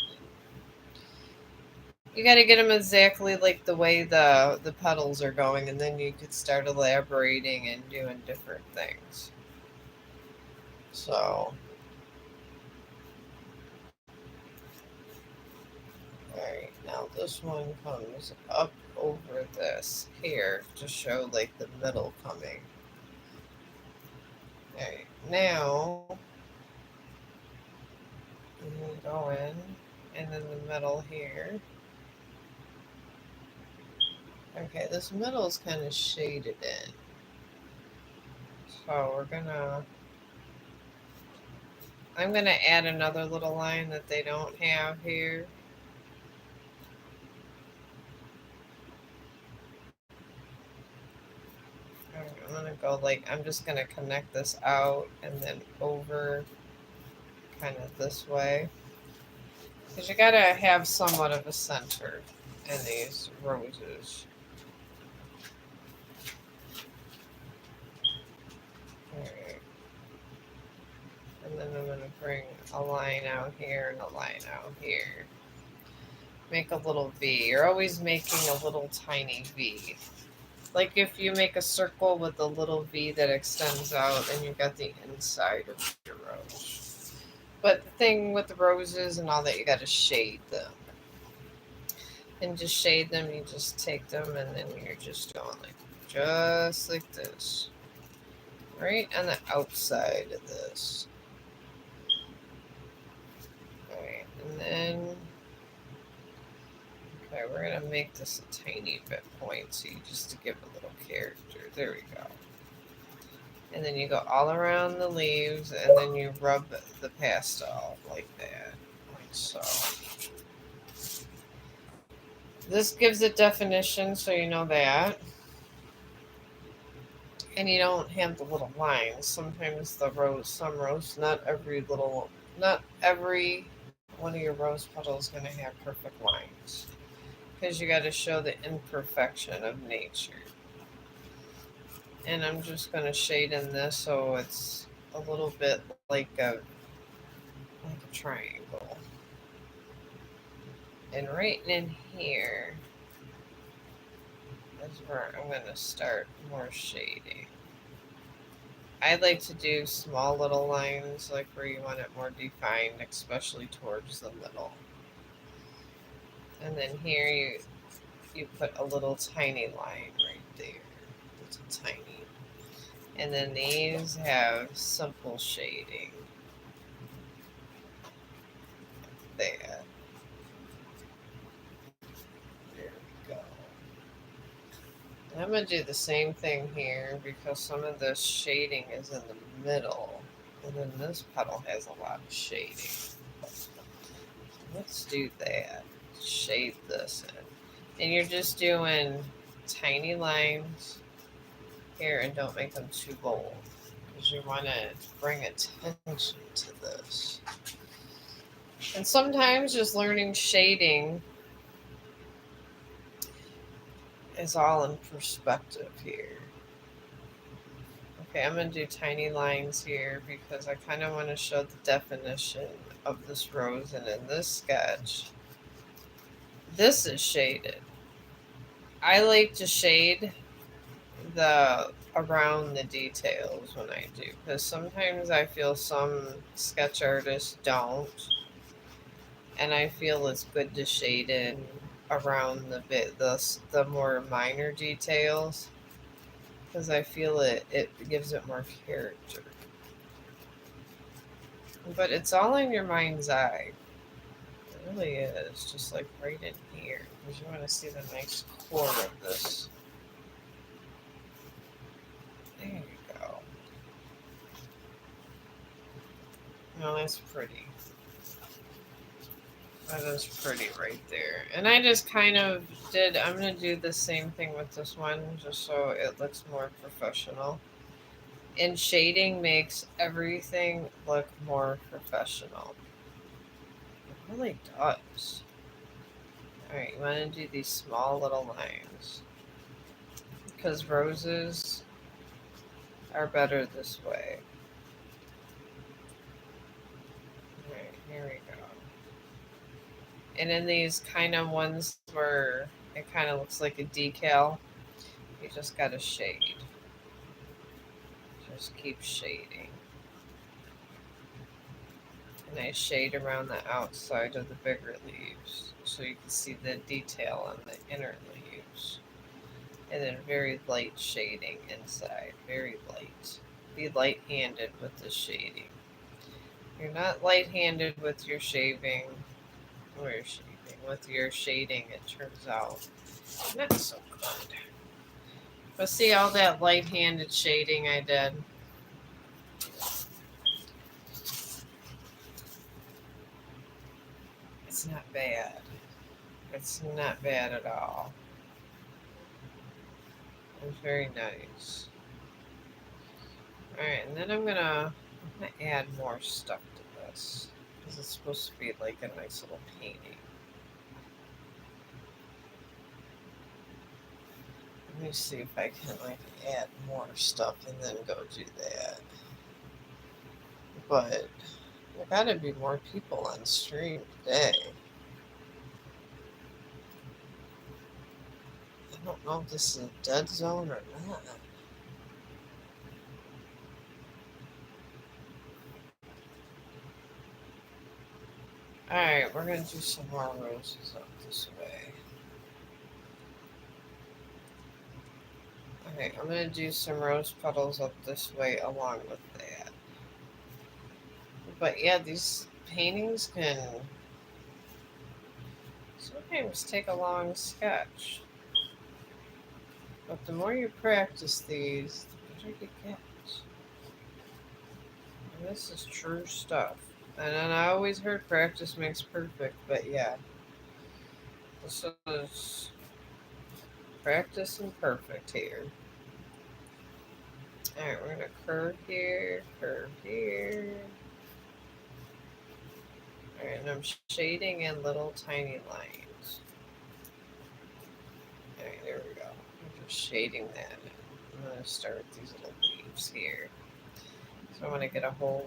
A: You gotta get them exactly like the way the petals are going, and then you could start elaborating and doing different things. So, alright, now this one comes up over this here to show like the middle coming. Alright, now you go in, and then the middle here. Okay, this middle is kind of shaded in. So I'm gonna add another little line that they don't have here. I'm gonna go like, I'm just gonna connect this out and then over kind of this way. Because you gotta have somewhat of a center in these roses. Alright. And then I'm gonna bring a line out here and a line out here. Make a little V. You're always making a little tiny V. Like if you make a circle with a little V that extends out, and you've got the inside of your rose. But the thing with the roses and all that, you got to shade them. And just shade them, you just take them and then you're just going like, just like this. Right on the outside of this. Alright, and then, okay, we're going to make this a tiny bit pointy just to give a little character. There we go. And then you go all around the leaves and then you rub the pastel like that. Like so. This gives it definition, so you know that. And you don't have the little lines. Sometimes some rose, not every one of your rose petals is going to have perfect lines. Because you got to show the imperfection of nature. And I'm just going to shade in this so it's a little bit like a triangle. And right in here is where I'm going to start more shading. I like to do small little lines, like where you want it more defined, especially towards the middle. And then here you put a little tiny line right there. It's tiny. And then these have simple shading. There. There we go. And I'm going to do the same thing here because some of the shading is in the middle. And then this petal has a lot of shading. Let's do that. Shade this in. And you're just doing tiny lines here and don't make them too bold because you want to bring attention to this. And sometimes just learning shading is all in perspective here. Okay, I'm going to do tiny lines here because I kind of want to show the definition of this rose. And in this sketch, this is shaded. I like to shade the around the details when I do, because sometimes I feel some sketch artists don't, and I feel it's good to shade in around the more minor details because I feel it gives it more character. But it's all in your mind's eye. It really is, just like right in here, because you want to see the nice core of this. There you go. No, that's pretty. That is pretty right there. And I just kind of I'm going to do the same thing with this one just so it looks more professional. And shading makes everything look more professional. It really does. Alright, you want to do these small little lines. Because roses are better this way. Alright, here we go. And in these kind of ones where it kind of looks like a decal, you just got to shade. Just keep shading. And I shade around the outside of the bigger leaves so you can see the detail on the inner leaves. And then very light shading inside, very light. Be light-handed with the shading. You're not light-handed with your shaving, or your shaving, with your shading, it turns out not so good. But see all that light-handed shading I did? It's not bad. It's not bad at all. It's very nice. Alright, and then I'm gonna add more stuff to this. Because it's supposed to be like a nice little painting. Let me see if I can like add more stuff and then go do that. But there gotta be more people on stream today. I don't know if this is a dead zone or not. Alright, we're gonna do some more roses up this way. Okay, I'm gonna do some rose petals up this way along with that. But yeah, these paintings can sometimes take a long sketch. But the more you practice these, the better you get. And this is true stuff. And then I always heard practice makes perfect, but yeah. This is practice and perfect here. Alright, we're gonna curve here, curve here. Alright, and I'm shading in little tiny lines. Alright, there we go. I'm just shading that in. I'm gonna start with these little leaves here. So I want to get a whole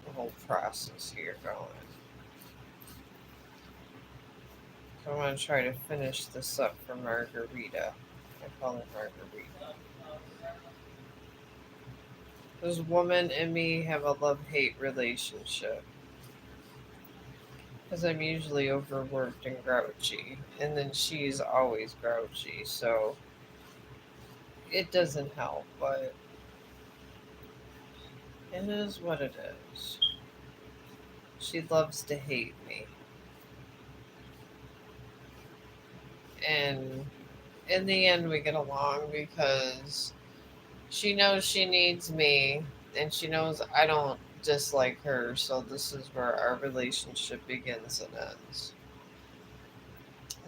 A: the whole process here going. So I want to try to finish this up for Margarita. I call it Margarita. This woman and me have a love-hate relationship. Because I'm usually overworked and grouchy. And then she's always grouchy. So it doesn't help. But it is what it is. She loves to hate me. And in the end, we get along because she knows she needs me, and she knows I don't dislike her, so this is where our relationship begins and ends.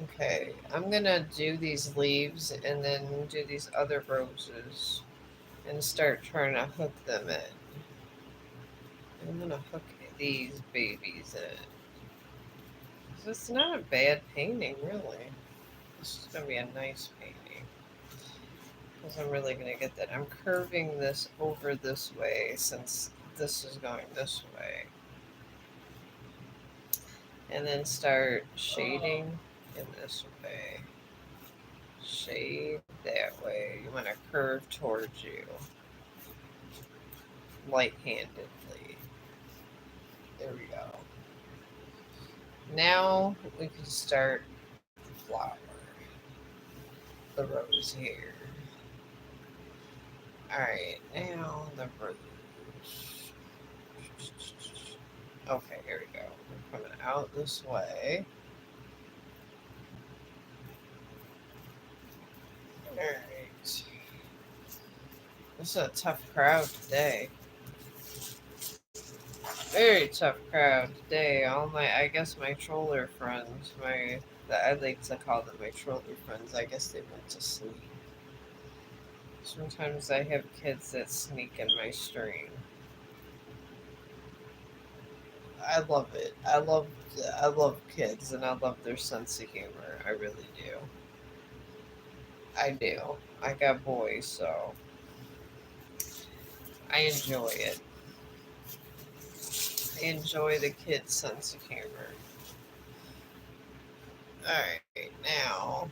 A: Okay, I'm gonna do these leaves and then do these other roses and start trying to hook them in. I'm gonna hook these babies in. It's not a bad painting, really. This is gonna be a nice painting. Because I'm really going to get that. I'm curving this over this way since this is going this way. And then start shading in this way. Shade that way. You want to curve towards you. Light-handedly. There we go. Now we can start the flower. The rose here. Alright, now the rose. Okay, here we go. We're coming out this way. Alright. This is a tough crowd today. Very tough crowd today. All I guess my troller friends, I like to call them my troller friends. I guess they went to sleep. Sometimes I have kids that sneak in my stream. I love it. I love kids and I love their sense of humor. I really do. I do. I got boys, so I enjoy it. I enjoy the kids' sense of humor. Alright, now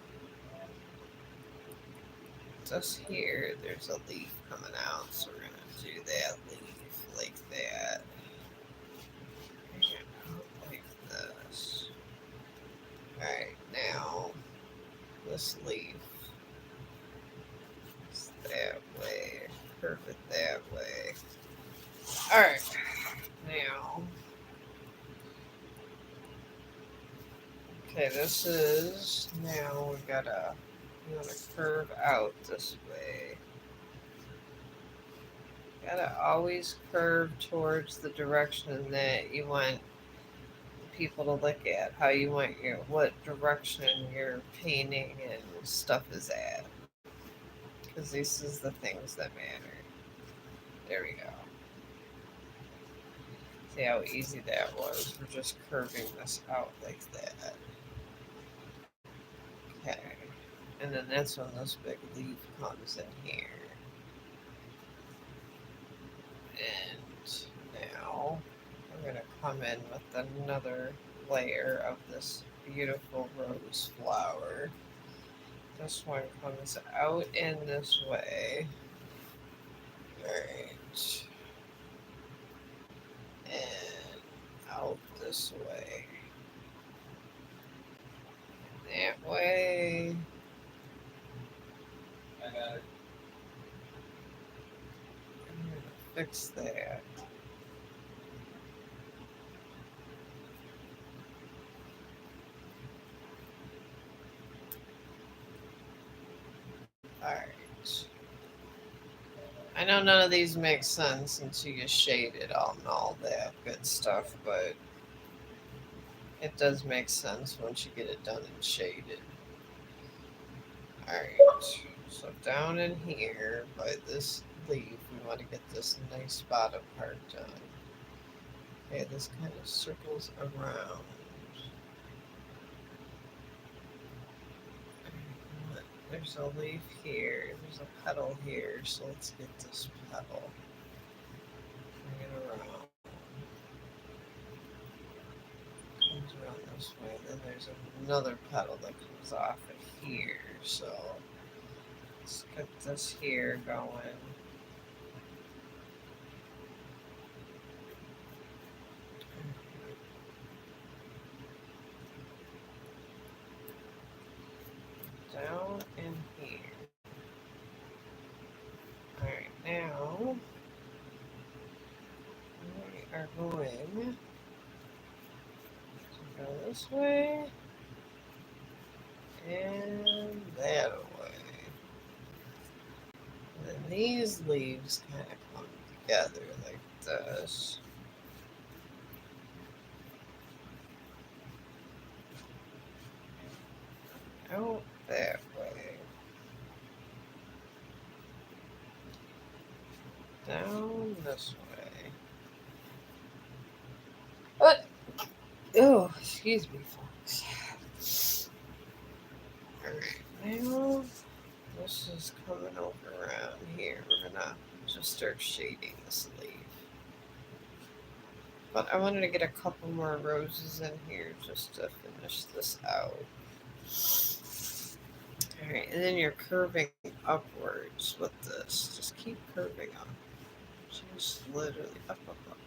A: just here there's a leaf coming out, so we're gonna do that leaf like that. And like this. Alright, now this leaf is that way. Curve it that way. Alright, now okay, this is now we gotta curve out this way. Gotta always curve towards the direction that you want people to look at, how you want what direction your painting and stuff is at. Because this is the things that matter. There we go. See how easy that was? We're just curving this out like that. Okay. And then that's when this big leaf comes in here. And now we're going to come in with another layer of this beautiful rose flower. This one comes out in this way. Alright. And out this way. That way. I got it. I'm going to fix that. Alright. I know none of these make sense until you shade it all and all that good stuff, but it does make sense once you get it done and shaded. Alright, so down in here by this leaf, we want to get this nice bottom part done. Okay, this kind of circles around. There's a leaf here, there's a petal here, so let's get this petal. Bring it around. Comes around this way, then there's another petal that comes off of here, so let's get this here going. Down in here. Alright, now we are going to go this way and that way. And then these leaves kind of come together like this. Out that way. Down this way. What? Oh, excuse me, folks. Alright, now this is coming over around here. We're gonna just start shading this leaf. But I wanted to get a couple more roses in here just to finish this out. Alright, and then you're curving upwards with this. Just keep curving up. Just literally up, up, up.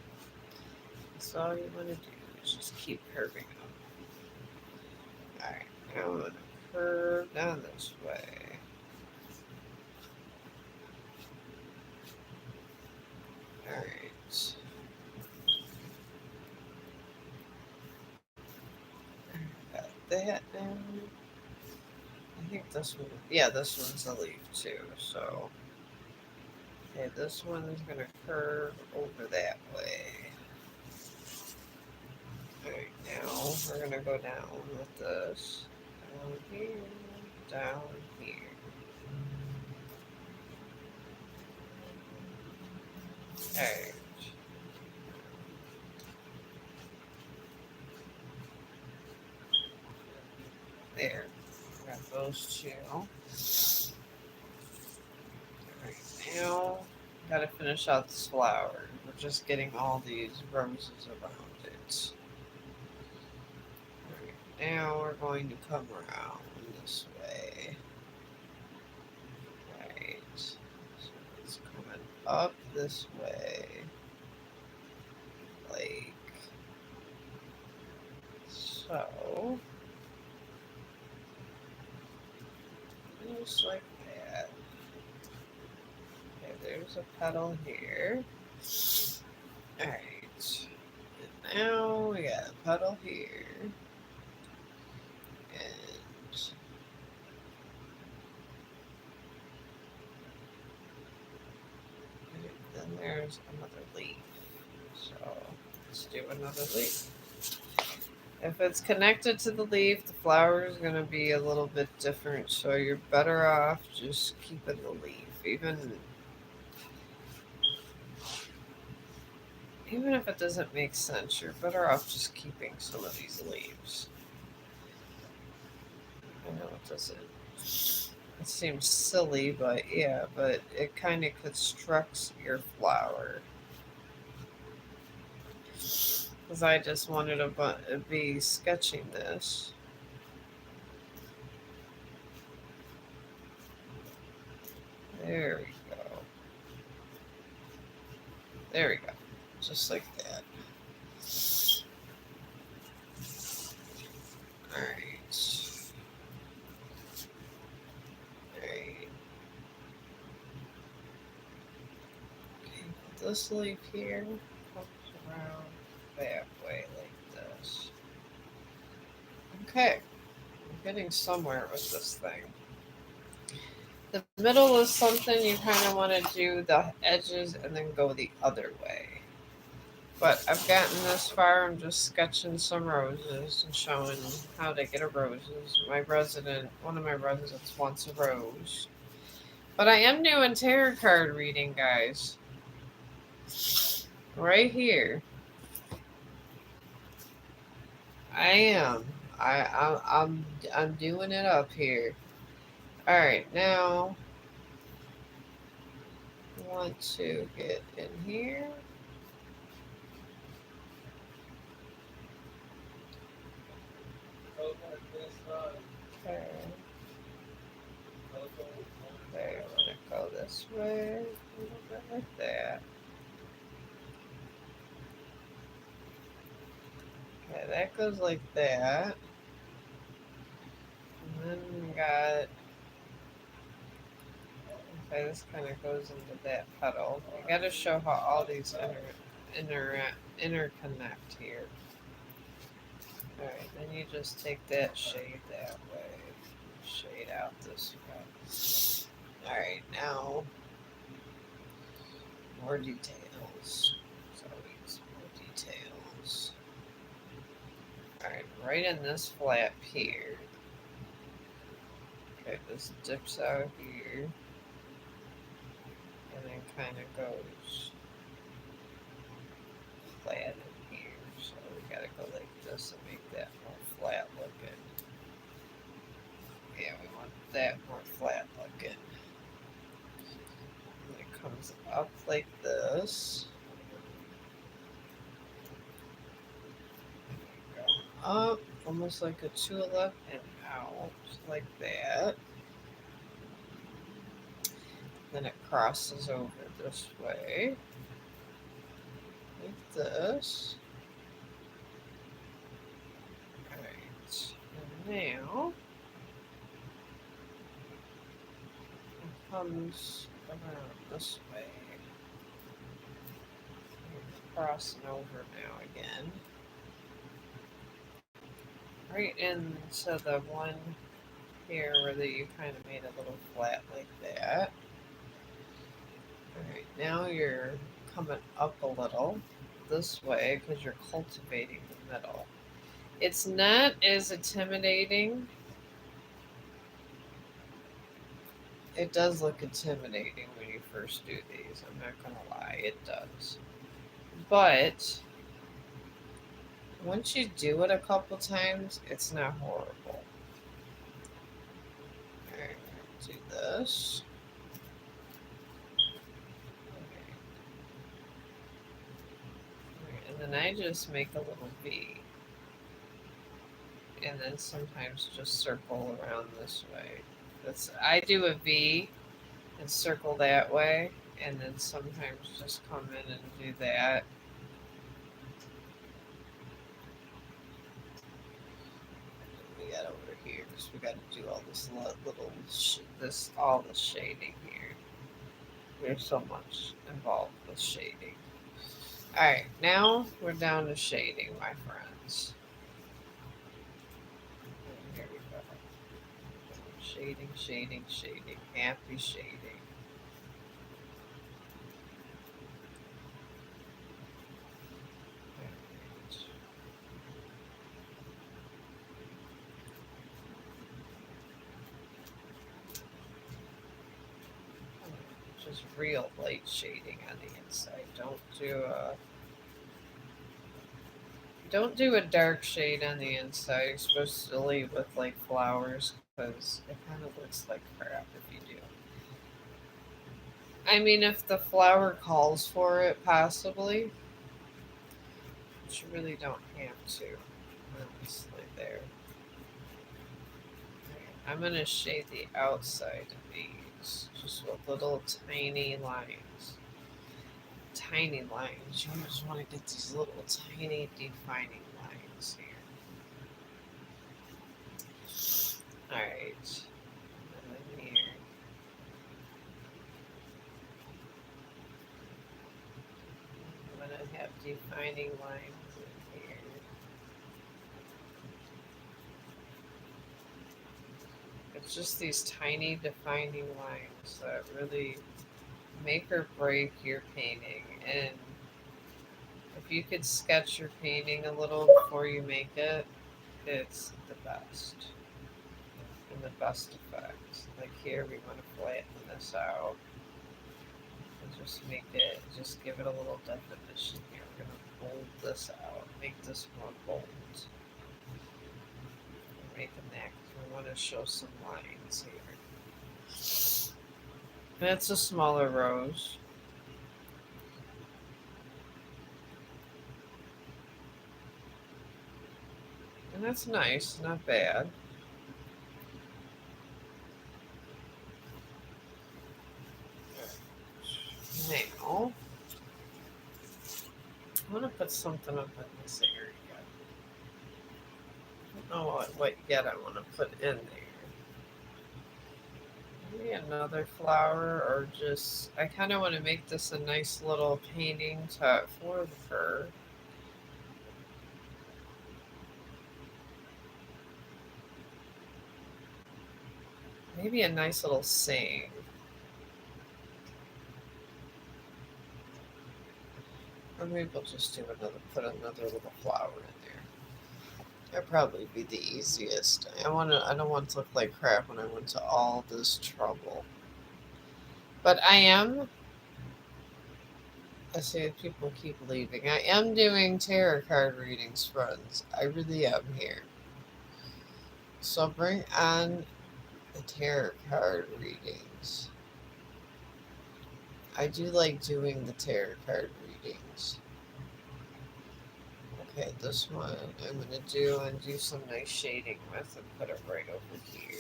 A: That's all you want to do is just keep curving up. Alright, now I'm going to curve down this way. Alright. Got that down. I think this one, yeah, this one's a leaf too, so. Okay, this one is going to curve over that way. Alright, now we're going to go down with this. Down here, down here. Alright. There. Got those two. Alright, now gotta finish out this flower. We're just getting all these roses around it. Alright, now we're going to come around this way. Right. So it's coming up this way. Like so. Just like that. Okay, there's a petal here. Alright. And now we got a petal here. And then there's another leaf. So let's do another leaf. If it's connected to the leaf, the flower is going to be a little bit different. So you're better off just keeping the leaf. Even if it doesn't make sense, you're better off just keeping some of these leaves. I know it doesn't. It seems silly, but yeah, but it kind of constructs your flower. Because I just wanted to be sketching this. There we go. There we go. Just like that. Alright. Alright. Okay, put this leaf here. Comes around that way like this. Okay. I'm getting somewhere with this thing. The middle is something you kind of want to do the edges and then go the other way. But I've gotten this far. I'm just sketching some roses and showing how to get a roses. One of my residents wants a rose. But I am new in tarot card reading, guys. Right here. I am. I'm doing it up here. All right, now I want to get in here. Okay. Okay, I want to go this way, a little bit like that. Okay, that goes like that. And then we got. Okay, this kind of goes into that petal. You got to show how all these interconnect here. Alright, then you just take that shade that way, shade out this way. Alright, now more details. So use more details. Alright, right in this flap here. Okay, this dips out here. And then kind of goes flat in here. So we gotta go like this and make that more flat looking. Yeah, we want that more flat looking. And it comes up like this. Up almost like a tulip and out like that. Then it crosses over this way like this. Alright, and now it comes around this way. It's crossing over now again. Right into the one here where you kind of made a little flat like that. Alright, now you're coming up a little this way because you're cultivating the middle. It's not as intimidating It does look intimidating when you first do these. I'm not gonna lie, it does. But once you do it a couple times, it's not horrible. Alright, do this. Okay. Alright, and then I just make a little V. And then sometimes just circle around this way. I do a V and circle that way, and then sometimes just come in and do that. We got over here because we got to do all this all the shading here. There's so much involved with shading. All right, now we're down to shading, my friends. Here we go. Shading, shading, shading. Happy shading. Just real light shading on the inside. Don't do a dark shade on the inside. You're supposed to leave with like flowers because it kind of looks like crap if you do. I mean, if the flower calls for it, possibly, but you really don't have to. Honestly, there. I'm gonna shade the outside of these just with little tiny lines. Tiny lines. You just want to get these little tiny defining lines here. Alright. And then here. I'm going to have defining lines in here. It's just these tiny defining lines that really make or break your painting. And if you could sketch your painting a little before you make it, it's the best. And the best effect. Like here, we want to flatten this out. And just give it a little definition here. We're going to bold this out, make this more bold. We're making that because we want to show some lines here. And it's a smaller rose. And that's nice, not bad. Now, I want to put something up in this area. I don't know what yet I want to put in there. Maybe another flower, or just, I kind of want to make this a nice little painting for her. Maybe a nice little saying. Or maybe we'll just put another little flower in there. That'd probably be the easiest. I don't want to look like crap when I went to all this trouble. But I see people keep leaving. I am doing tarot card readings, friends. I really am here. So bring on the tarot card readings. I do like doing the tarot card readings. Okay, this one I'm going to do some nice shading with and put it right over here.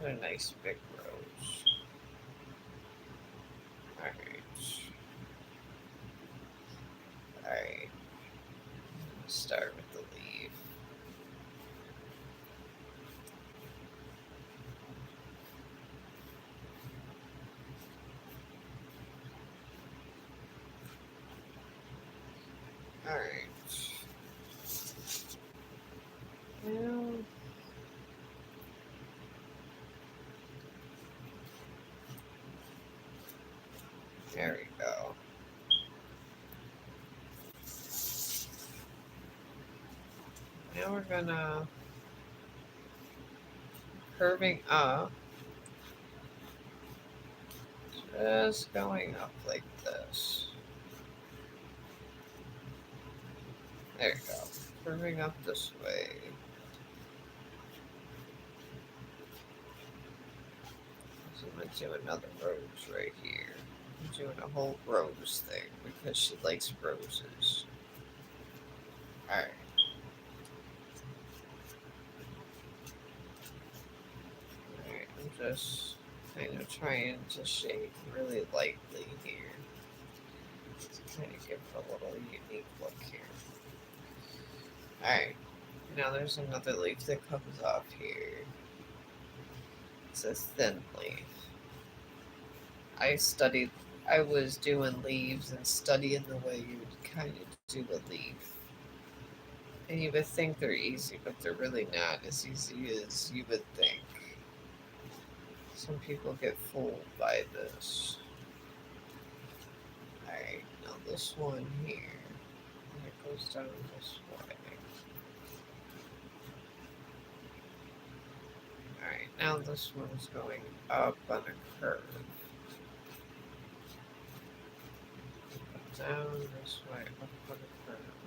A: Put a nice big rose. Alright. Alright. Start with the leaf. Alright. Now, there we go. Now we're gonna curving up. Just going up like this. There you go. Curving up this way. So I'm going to do another rose right here. I'm doing a whole rose thing because she likes roses. Alright. Alright, I'm just kind of trying to shade really lightly here. To kind of give it a little unique look here. Alright. Now there's another leaf that comes off here. It's a thin leaf. I was doing leaves and studying the way you would kind of do a leaf. And you would think they're easy, but they're really not as easy as you would think. Some people get fooled by this. Alright, now this one here. And it goes down this way. Alright, now this one's going up on a curve. Down this way, up on a curve.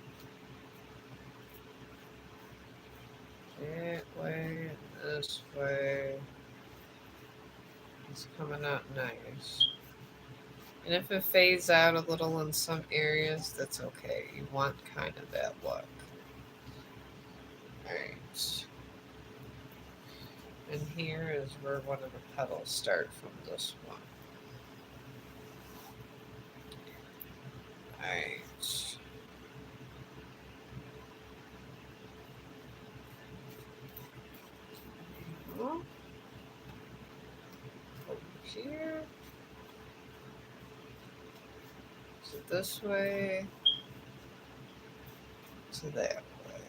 A: That way, and this way. It's coming out nice. And if it fades out a little in some areas, that's okay. You want kind of that look. Alright. And here is where one of the petals start from this one. Alright. Over here. So this way. To that way.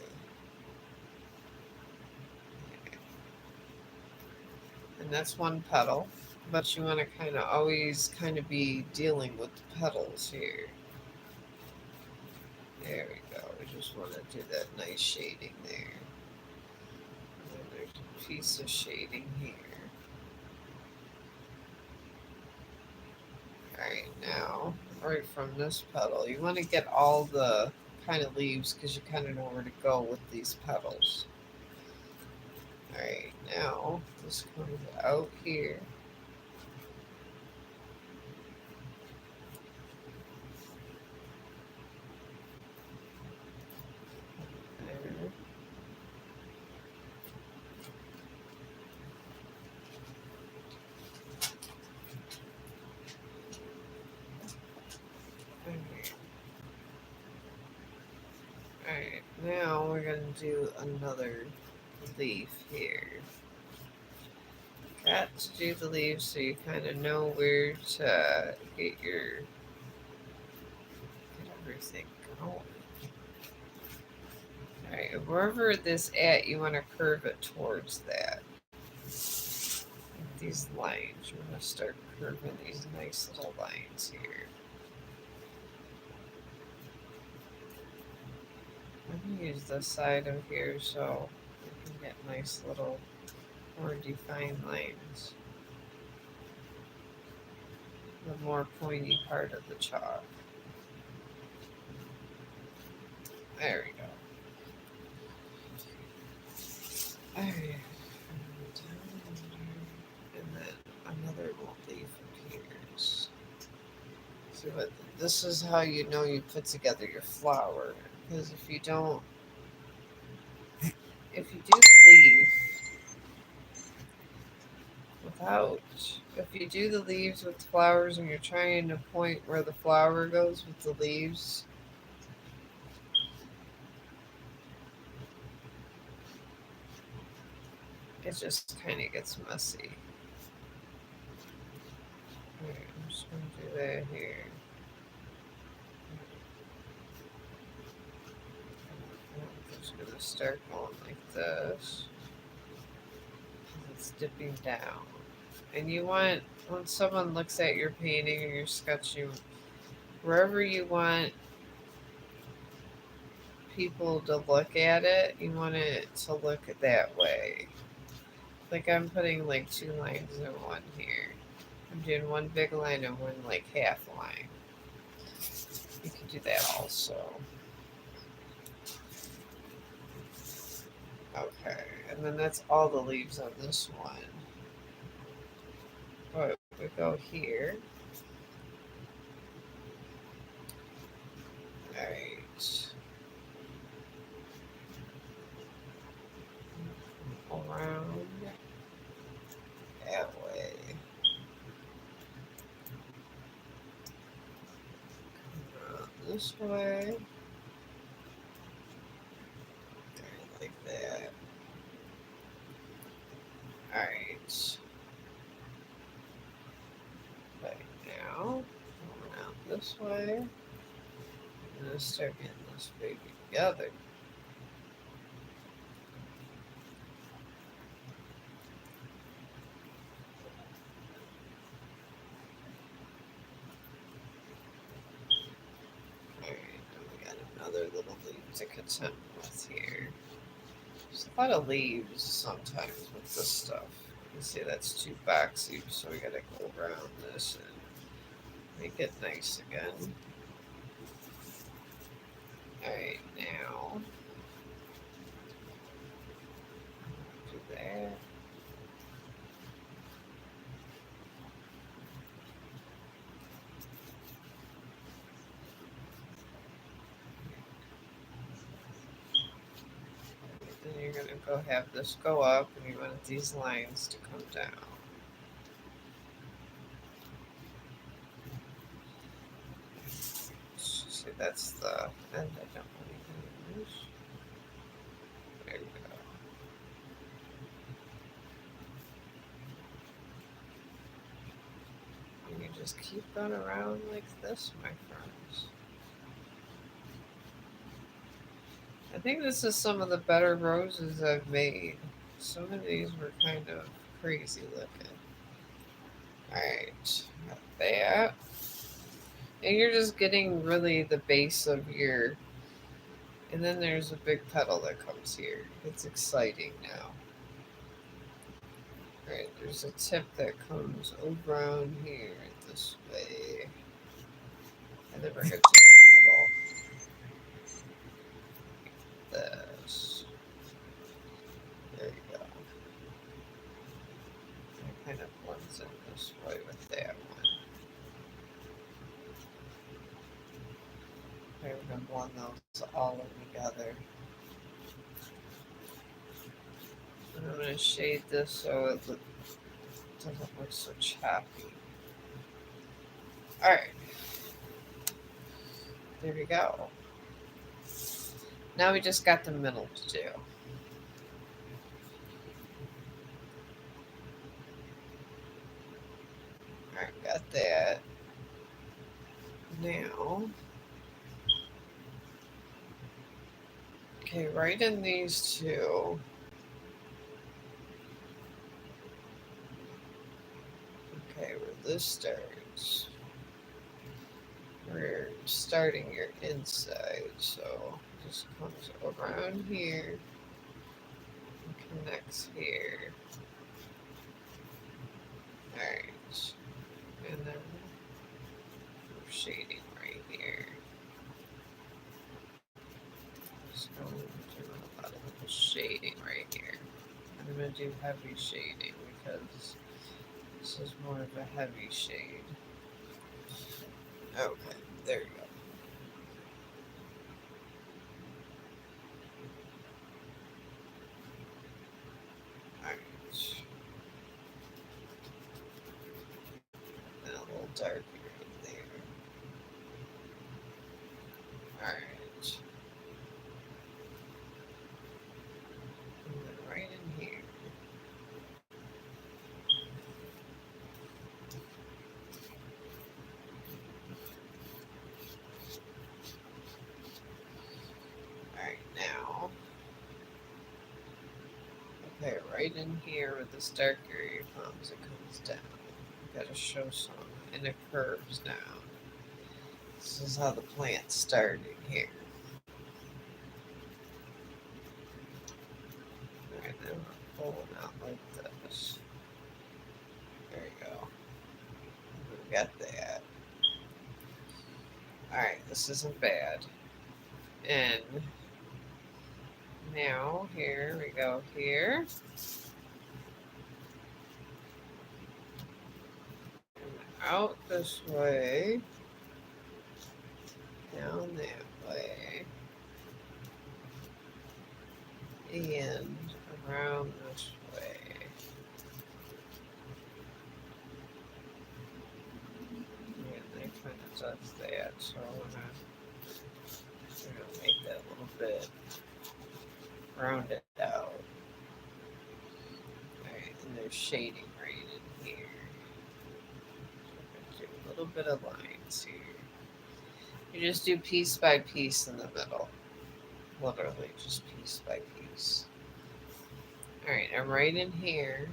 A: And that's one petal. But you want to kind of always kind of be dealing with the petals here. There we go. We just want to do that nice shading there. And then there's a piece of shading here. Alright, now, right from this petal, you want to get all the kind of leaves because you kind of know where to go with these petals. Alright, now, this comes out here. Alright, now we're going to do another leaf here. Got to do the leaves so you kind of know where to get everything going. Alright, wherever this at, you want to curve it towards that. Like these lines, you want to start curving these nice little lines here. I'm going to use this side of here so you can get nice little more defined lines. The more pointy part of the chalk. There we go. Alright. And then another little leaf appears. See what this is how you know you put together your flower. Because if you don't, if you do the leaf if you do the leaves with flowers and you're trying to point where the flower goes with the leaves, it just kind of gets messy. Alright, I'm just going to do that here. I'm just going to start going like this. It's dipping down. And you want, when someone looks at your painting or your sketching, wherever you want people to look at it, you want it to look that way. Like I'm putting like 2 lines in one here. I'm doing one big line and one like half line. You can do that also. Okay, and then that's all the leaves on this one. But we go here. Alright. Around that way. Around this way. Like that. Alright. Right now, going out this way. I'm gonna start getting this baby together. Alright, now we got another little leaf to contend with here. There's a lot of leaves sometimes with this stuff. You see that's too boxy, so we gotta go around this and make it nice again. Alright, now do that. Then you're gonna go have this go up, and you want these lines to come down. See, that's the end I don't want to use. There you go. And you just keep going around like this, my friends. I think this is some of the better roses I've made. Some of these were kind of crazy looking. Alright, got that. And you're just getting really the base of your. And then there's a big petal that comes here. It's exciting now. Alright, there's a tip that comes around here this way. And then we're going to do this. There you go. It kind of blends in this way with that one. Okay, we're going to blend those all in together. And I'm going to shade this so it doesn't look so choppy. Alright. There we go. Now we just got the middle to do. Alright, got that. Now, okay, right in these two. Okay, where this starts. We're starting your inside, so it just comes around here and connects here. Alright, and then we're shading right here. Just going to do a lot of little shading right here. I'm going to do heavy shading because this is more of a heavy shade. Okay, there you go. Alright. And a little darker in there. Alright. And then right in here. Alright, now. Okay, right in here with this dark area comes, it comes down. Gotta show some, and it curves down. This is how the plant's starting here. Alright, then we're pulling out like this. There you go. got that. Alright, this isn't bad. And now here we go here. And out this way. Down that way. And around this way. And that kind of does that. So I'm gonna make that a little bit rounded out. Alright, and there's shading right in here. So I'm gonna do a little bit of lines here. You just do piece by piece in the middle. Literally, just piece by piece. Alright, I'm right in here.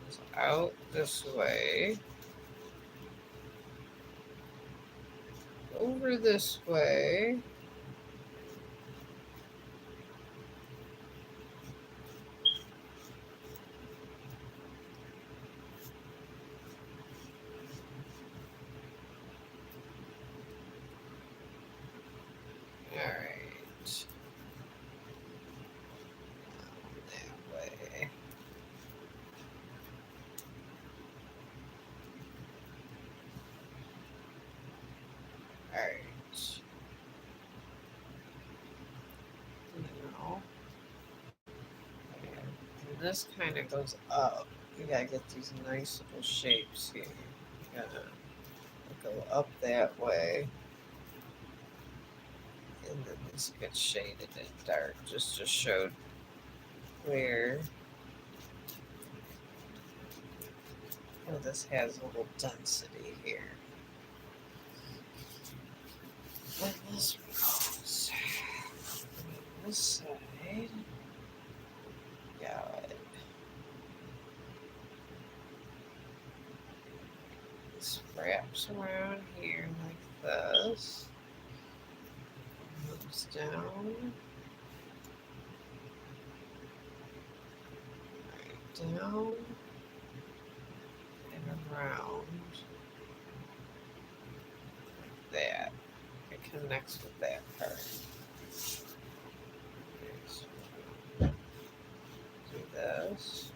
A: Goes out this way. Over this way. Alright. That way. Alright. Now. And this kind of goes up. You gotta get these nice little shapes here. You gotta go up that way. And then this gets shaded in dark just to show where this has a little density here. And this goes on this side. Got it. This wraps around here like this. Moves down. Right down. And around. Like that. It connects with that part. Okay, so do this.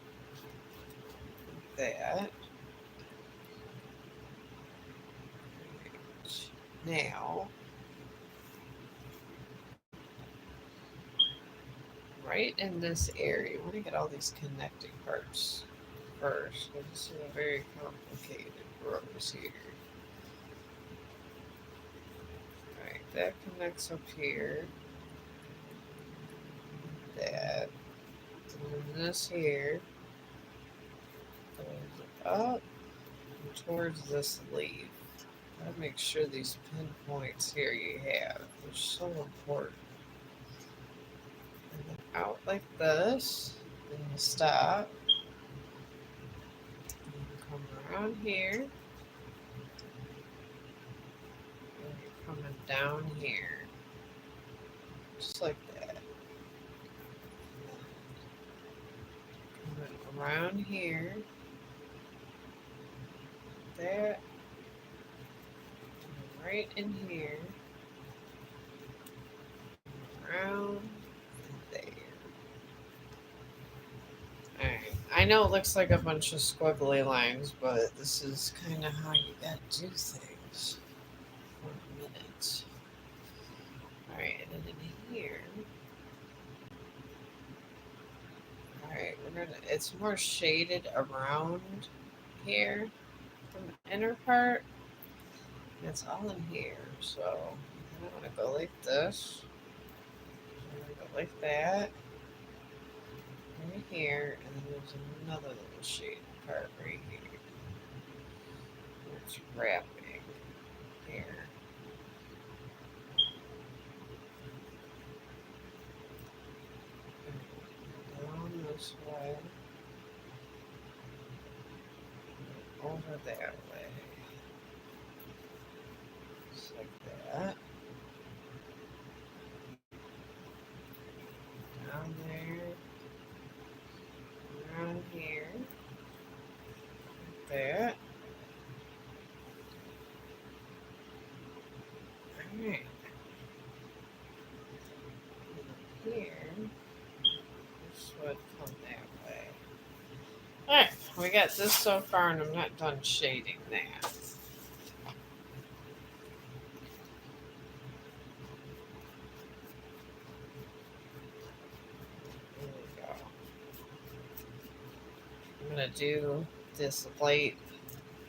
A: That. Now, right in this area, we want to get all these connecting parts first. This is a very complicated rose here. Alright, that connects up here. That. And then this here goes up towards this leaf. Gotta make sure these pinpoints here you have. They're so important. And then out like this. Then you stop. And you come around here. And you're coming down here. Just like that. Coming around here. That. Right in here, around there. Alright, I know it looks like a bunch of squiggly lines, but this is kind of how you gotta do things for a minute. Alright, and then in here, alright, it's more shaded around here from the inner part. It's all in here, so I'm gonna go like this. I'm gonna go like that. Right here, and then there's another little shaded part right here. It's wrapping here. Down this way. Over that way. Like that. Down there. Around here. Like that. I got this so far and I'm not done shading that. There we go. I'm going to do this light.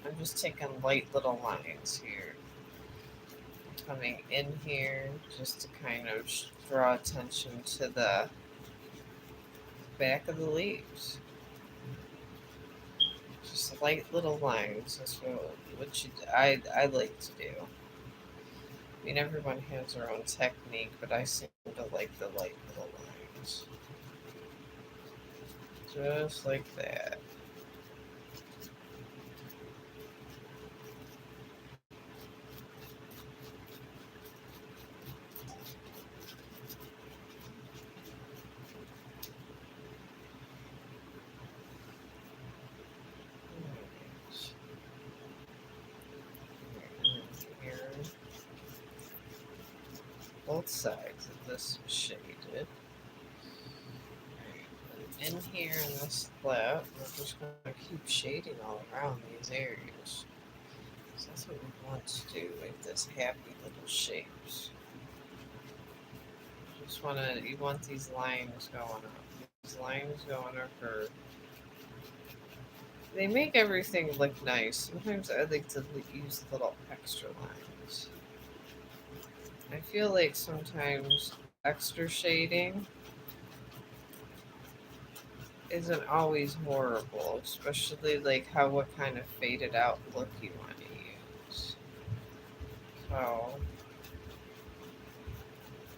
A: I'm just taking light little lines here. Coming in here just to kind of draw attention to the back of the leaves. Just light little lines. That's what I like to do. I mean, everyone has their own technique, but I seem to like the light little lines. Just like that. Here, both sides of this is shaded. In here in this flap, we're just going to keep shading all around these areas. So that's what we want to do with this happy little shapes. You want these lines going up. These lines going up they make everything look nice. Sometimes I like to use little extra lines. I feel like sometimes extra shading isn't always horrible, especially like what kind of faded out look you want to use. So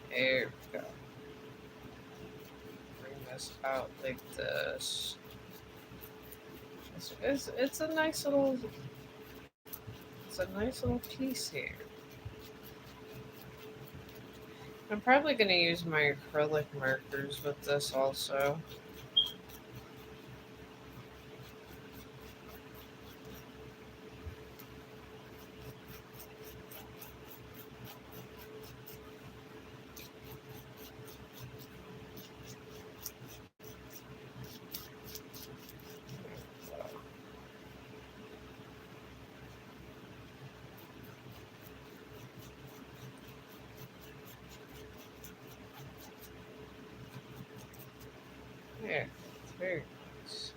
A: there we go. Bring this out like this. It's a nice little piece here. I'm probably going to use my acrylic markers with this also. Yeah, very nice.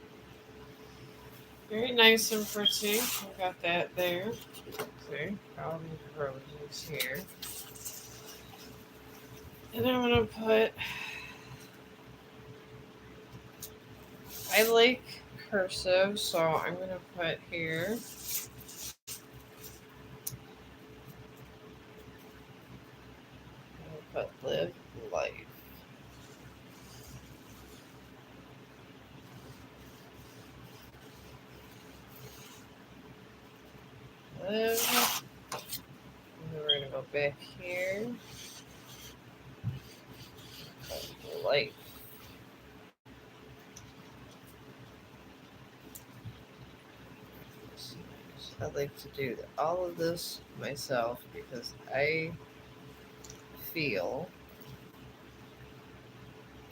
A: Very nice and pretty. We got that there. See, all these roses here. And I'm going to put, I like cursive, so I'm going to put here. I'm going to put live life. Live. And then we're going to go back here. Life. I like to do all of this myself because I feel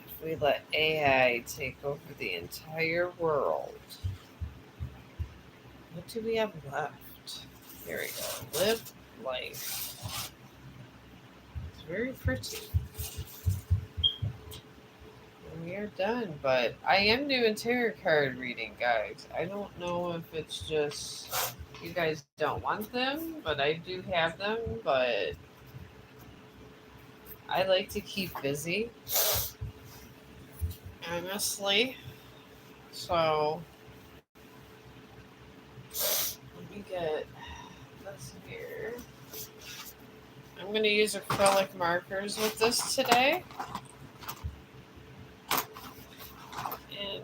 A: if we let AI take over the entire world, what do we have left? Here we go. Live life. It's very pretty. And we are done, but I am doing tarot card reading, guys. I don't know if it's just you guys don't want them, but I do have them, but I like to keep busy, honestly. So let me get this here. I'm going to use acrylic markers with this today. And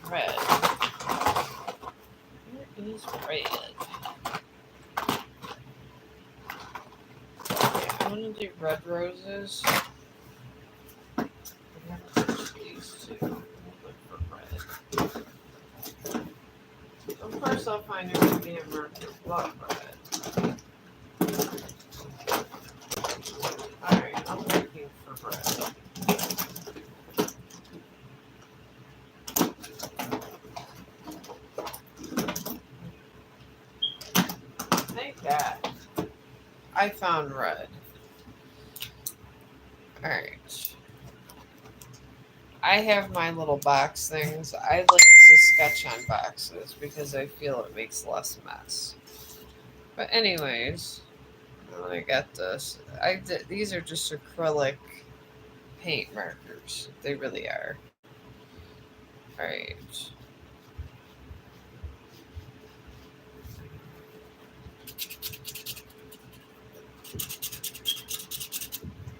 A: red. Where is red? Okay, I'm going to do red roses. I'm going to touch these two. Look for red. Of course, I'll find a goddamn marker. Love red. Alright, I'm looking for red. I found red. Alright. I have my little box things. I like to sketch on boxes because I feel it makes less mess. But anyways, I got this. These are just acrylic paint markers. They really are. Alright.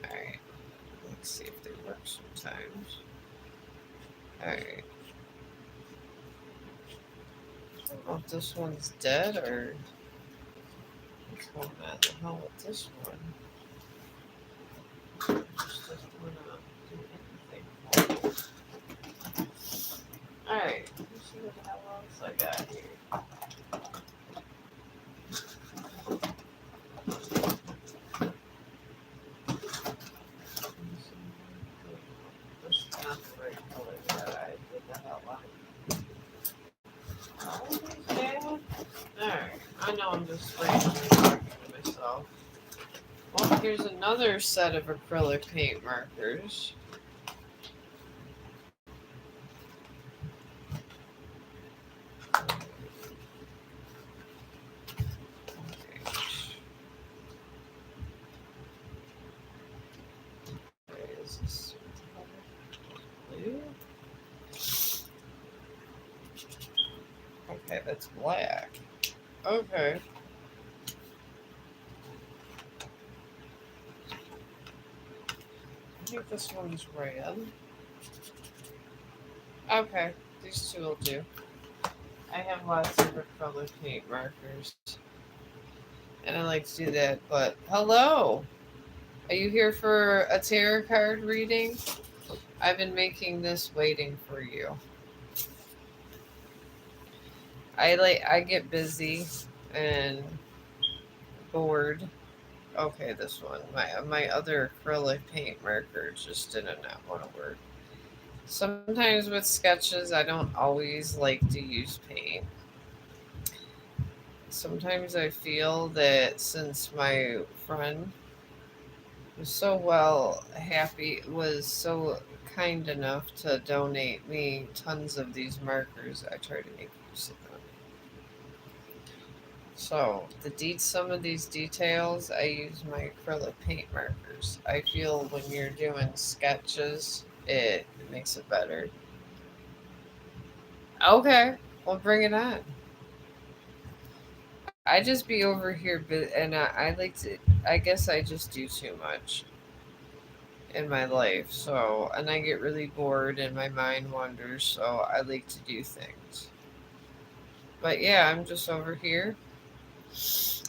A: Alright. Let's see if they work sometimes. Alright. I don't know if this one's dead or what's going on the hell with this one. Just doesn't want to do anything. Alright. Let's see what the hell else I got here. This is not the right color that I did the hell on. Alright. I know I'm just randomly talking to myself. Well, here's another set of acrylic paint markers. Is this blue? Okay, that's black. Okay. I think this one's red. Okay, these two will do. I have lots of acrylic paint markers. And I like to do that, but hello! Are you here for a tarot card reading? I've been making this waiting for you. I get busy and bored. Okay, this one. My other acrylic paint marker just didn't not want to work. Sometimes with sketches, I don't always like to use paint. Sometimes I feel that since my friend was was so kind enough to donate me tons of these markers, I try to make use of them. So some of these details, I use my acrylic paint markers. I feel when you're doing sketches, it makes it better. Okay, well, bring it on. I just be over here, and I like to. I guess I just do too much in my life. So, and I get really bored, and my mind wanders. So I like to do things. But yeah, I'm just over here,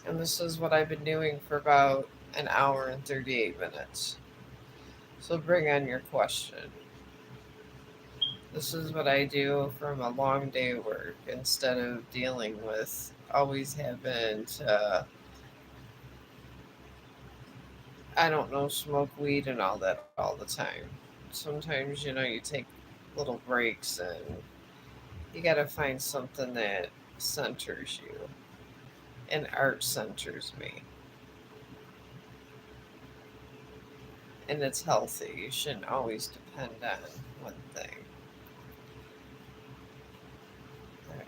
A: and this is what I've been doing for about an hour and 38 minutes. So bring on your question. This is what I do from a long day of work instead of dealing with always having to, I don't know, smoke weed and all that all the time. Sometimes, you take little breaks and you got to find something that centers you. And art centers me. And it's healthy. You shouldn't always depend on one thing. Alright,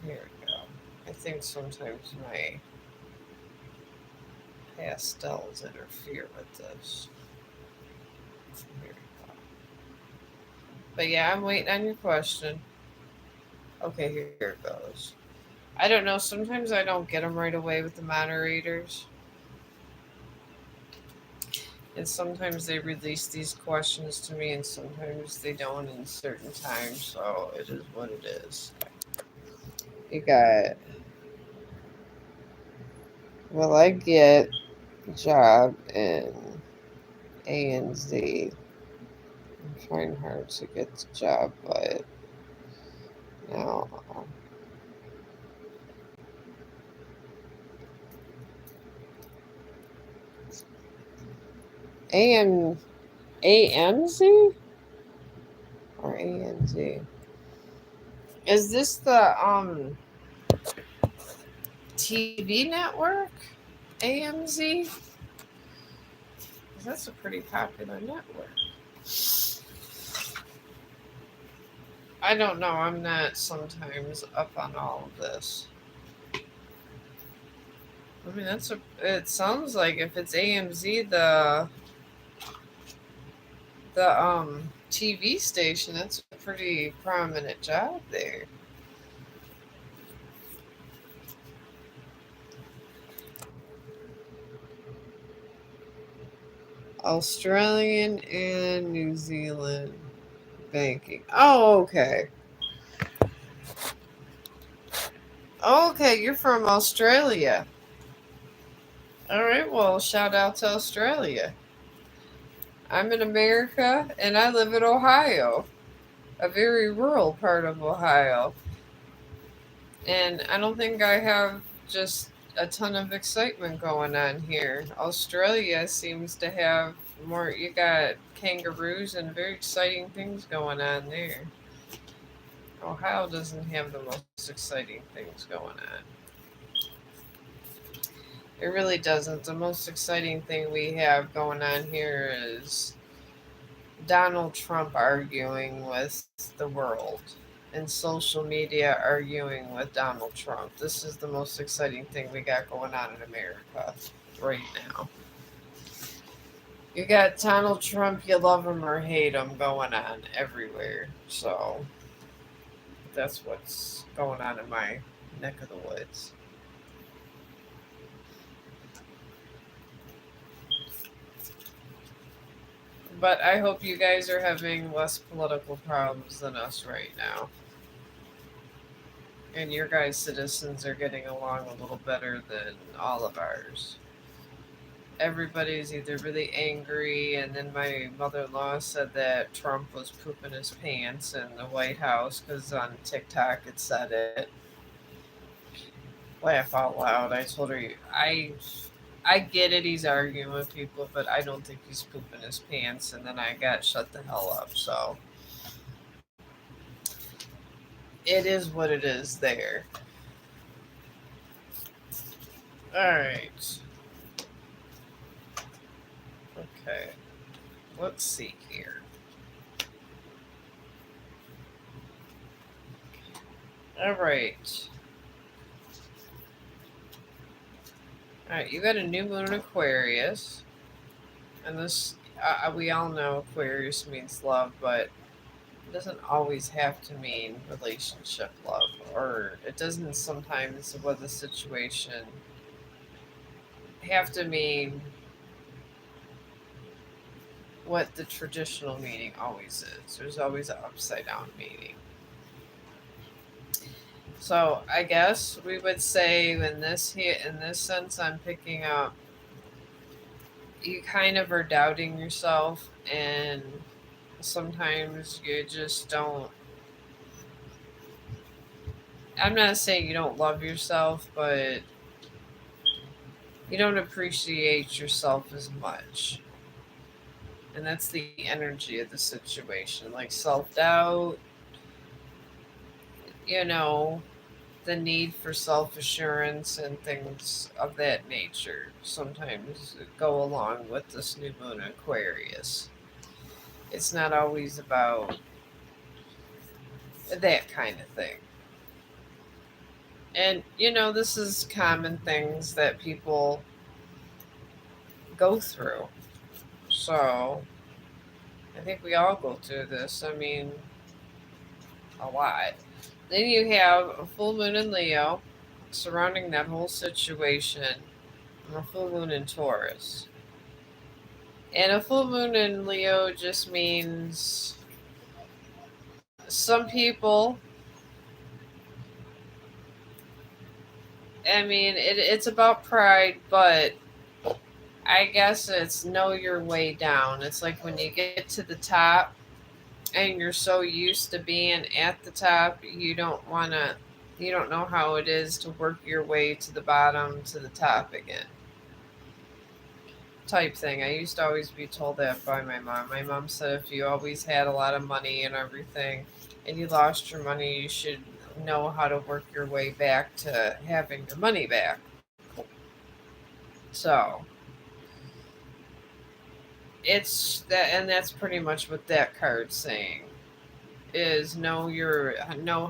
A: here we go. I think sometimes my pastels interfere with this. Here we go. But yeah, I'm waiting on your question. Okay, here it goes. I don't know. Sometimes I don't get them right away with the moderators. And sometimes they release these questions to me, and sometimes they don't in certain times. So it is what it is. You got, will I get a job in ANZ? I'm trying hard to get the job, but no. AM AMZ or ANZ? Is this the TV network? AMZ? That's a pretty popular network. I don't know. I'm not sometimes up on all of this. I mean, that's a. It sounds like if it's AMZ, the TV station, that's a pretty prominent job there. Australian and New Zealand banking. Oh, okay. Okay, you're from Australia. All right, well, shout out to Australia. I'm in America and I live in Ohio, a very rural part of Ohio. And I don't think I have just a ton of excitement going on here. Australia seems to have more, you got kangaroos and very exciting things going on there. Ohio doesn't have the most exciting things going on. It really doesn't. The most exciting thing we have going on here is Donald Trump arguing with the world and social media arguing with Donald Trump. This is the most exciting thing we got going on in America right now. You got Donald Trump, you love him or hate him, going on everywhere. So that's what's going on in my neck of the woods. But I hope you guys are having less political problems than us right now. And your guys' citizens are getting along a little better than all of ours. Everybody's either really angry, and then my mother in law said that Trump was pooping his pants in the White House because on TikTok it said it. Laugh out loud. I told her, I get it, he's arguing with people, but I don't think he's pooping his pants. And then I got shut the hell up. So it is what it is there. All right. Okay. Let's see here. All right. All right. You got a new moon in Aquarius. And this, we all know Aquarius means love, but it doesn't always have to mean relationship love, or it doesn't sometimes with a situation have to mean what the traditional meaning always is. There's always an upside down meaning. So I guess we would say in this sense I'm picking up, you kind of are doubting yourself, and sometimes you just don't. I'm not saying you don't love yourself, but you don't appreciate yourself as much. And that's the energy of the situation. Like self doubt, you know, the need for self assurance and things of that nature sometimes go along with this new moon in Aquarius. It's not always about that kind of thing. And, this is common things that people go through. So I think we all go through this. I mean, a lot. Then you have a full moon in Leo surrounding that whole situation, and a full moon in Taurus. And a full moon in Leo just means some people, I mean, it's about pride, but I guess it's know your way down. It's like when you get to the top and you're so used to being at the top, you don't know how it is to work your way to the bottom to the top again. Type thing. I used to always be told that by my mom. My mom said if you always had a lot of money and everything and you lost your money, you should know how to work your way back to having your money back. So it's that, and that's pretty much what that card's saying is know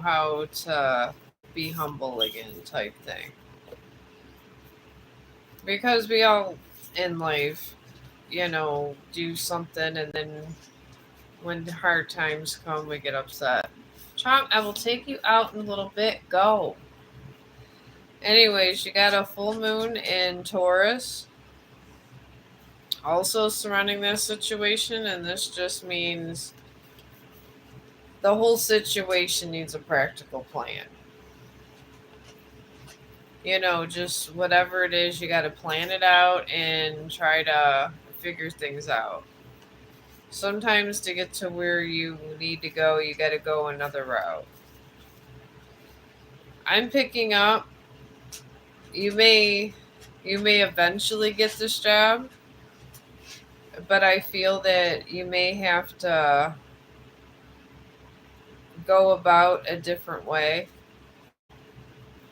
A: how to be humble again type thing, because we all in life, do something, and then when hard times come, we get upset. Chong, I will take you out in a little bit. Go. Anyways, you got a full moon in Taurus also surrounding this situation, and this just means the whole situation needs a practical plan. Just whatever it is, you got to plan it out and try to figure things out. Sometimes to get to where you need to go, you got to go another route. I'm picking up, you may eventually get this job, but I feel that you may have to go about a different way,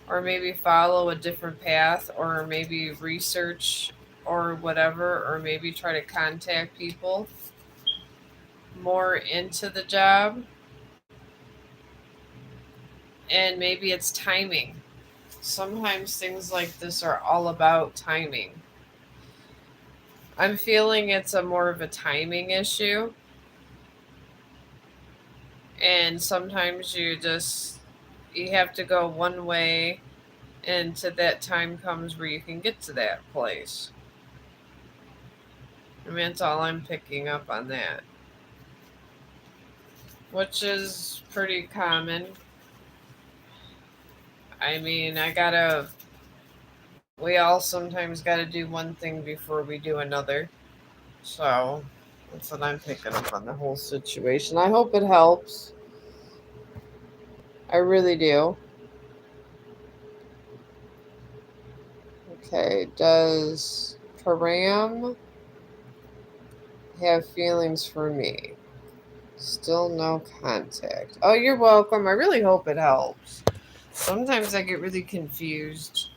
A: or maybe follow a different path, or maybe research or whatever, or maybe try to contact people more into the job. And maybe it's timing. Sometimes things like this are all about timing. I'm feeling it's a more of a timing issue. And sometimes you have to go one way, and to that time comes where you can get to that place. I mean, that's all I'm picking up on that, which is pretty common. I mean, we all sometimes gotta do one thing before we do another. So that's what I'm picking up on the whole situation. I hope it helps. I really do. Okay, does Param have feelings for me? Still no contact. Oh, you're welcome. I really hope it helps. Sometimes I get really confused.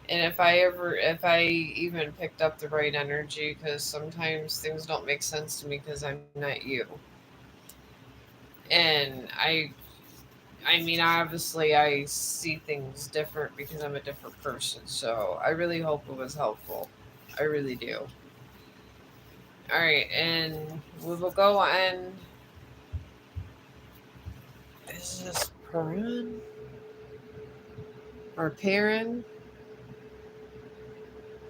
A: And if I even picked up the right energy, because sometimes things don't make sense to me because I'm not you. And I mean, obviously, I see things different because I'm a different person. So I really hope it was helpful. I really do. All right, and we will go on. Is this Perrin or Perrin?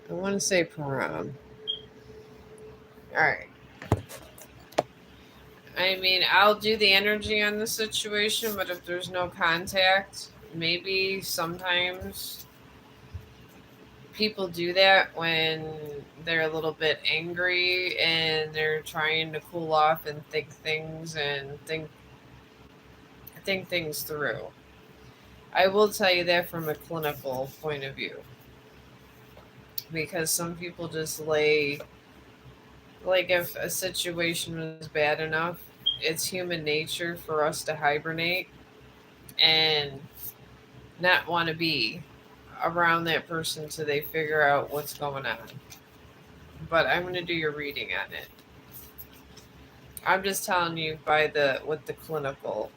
A: I want to say Perrin. All right. I mean, I'll do the energy on the situation, but if there's no contact, maybe sometimes people do that when they're a little bit angry and they're trying to cool off and think things through. I will tell you that from a clinical point of view, because some people just like if a situation was bad enough, it's human nature for us to hibernate and not want to be around that person till they figure out what's going on. But I'm going to do your reading on it. I'm just telling you by the what the clinical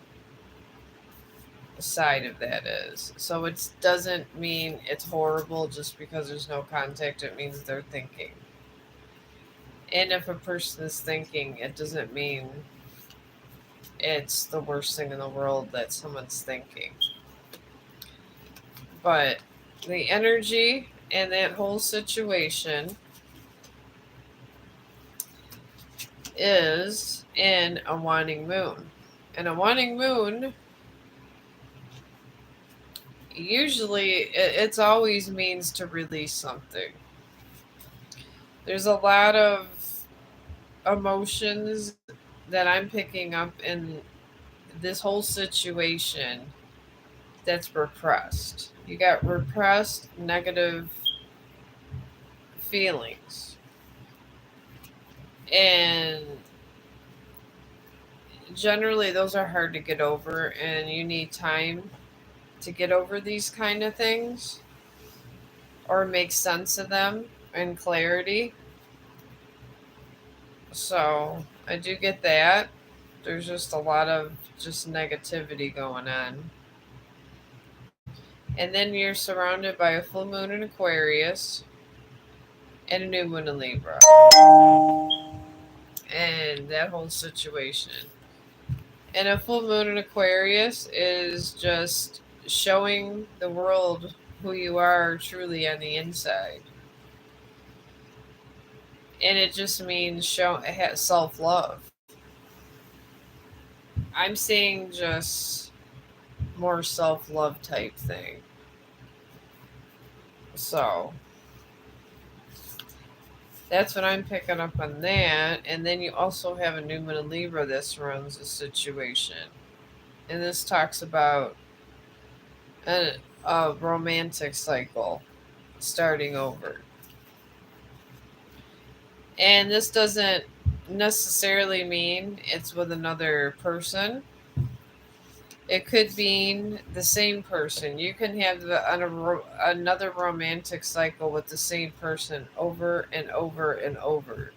A: side of that is. So it doesn't mean it's horrible just because there's no contact. It means they're thinking. And if a person is thinking, it doesn't mean it's the worst thing in the world that someone's thinking. But the energy and that whole situation is in a waning moon. And a waning moon, usually it's always means to release something. There's a lot of emotions that I'm picking up in this whole situation that's repressed. You got repressed negative feelings. And generally, those are hard to get over, and you need time to get over these kind of things or make sense of them. and clarity. So I do get that. There's just a lot of just negativity going on. And then you're surrounded by a full moon in Aquarius and a new moon in Libra. And that whole situation. And a full moon in Aquarius is just showing the world who you are truly on the inside. And it just means self love. I'm seeing just more self love type thing. So that's what I'm picking up on that. And then you also have a new moon in Libra that surrounds the situation. And this talks about a romantic cycle starting over. And this doesn't necessarily mean it's with another person. It could mean the same person. You can have another romantic cycle with the same person over and over and over.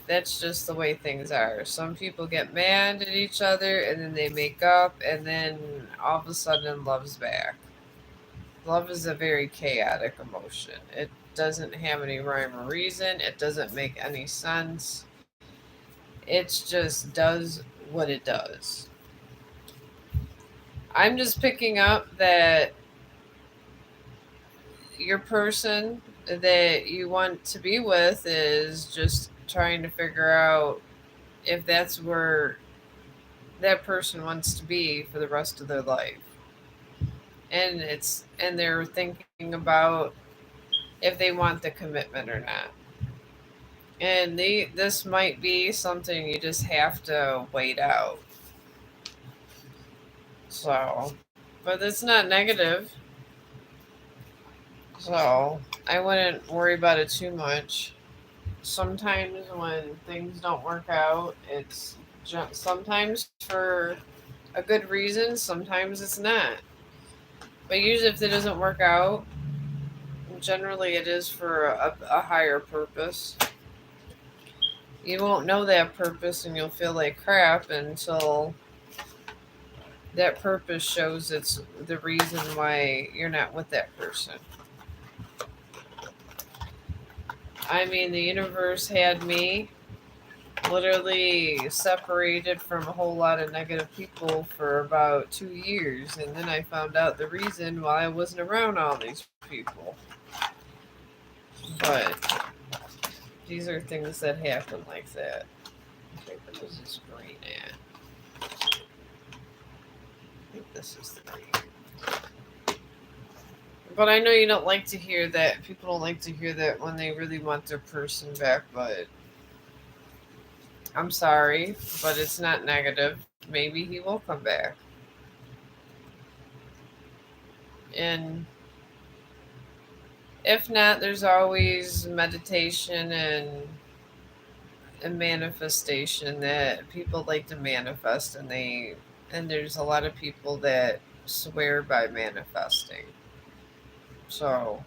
A: That's just the way things are. Some people get mad at each other and then they make up, and then all of a sudden love's back. Love is a very chaotic emotion. It doesn't have any rhyme or reason, it doesn't make any sense. It just does what it does. I'm just picking up that your person that you want to be with is just trying to figure out if that's where that person wants to be for the rest of their life. And they're thinking about if they want the commitment or not. And this might be something you just have to wait out. So, but it's not negative. So, I wouldn't worry about it too much. Sometimes when things don't work out, it's sometimes for a good reason, sometimes it's not. But usually, if it doesn't work out, generally it is for a higher purpose. You won't know that purpose and you'll feel like crap until that purpose shows it's the reason why you're not with that person. I mean, the universe had me literally separated from a whole lot of negative people for about 2 years, and then I found out the reason why I wasn't around all these people. But these are things that happen like that. Okay, what is this green at? I think this is the green. But I know you don't like to hear that. People don't like to hear that when they really want their person back, but I'm sorry, but it's not negative. Maybe he will come back. And if not, there's always meditation and manifestation that people like to manifest, and there's a lot of people that swear by manifesting. So,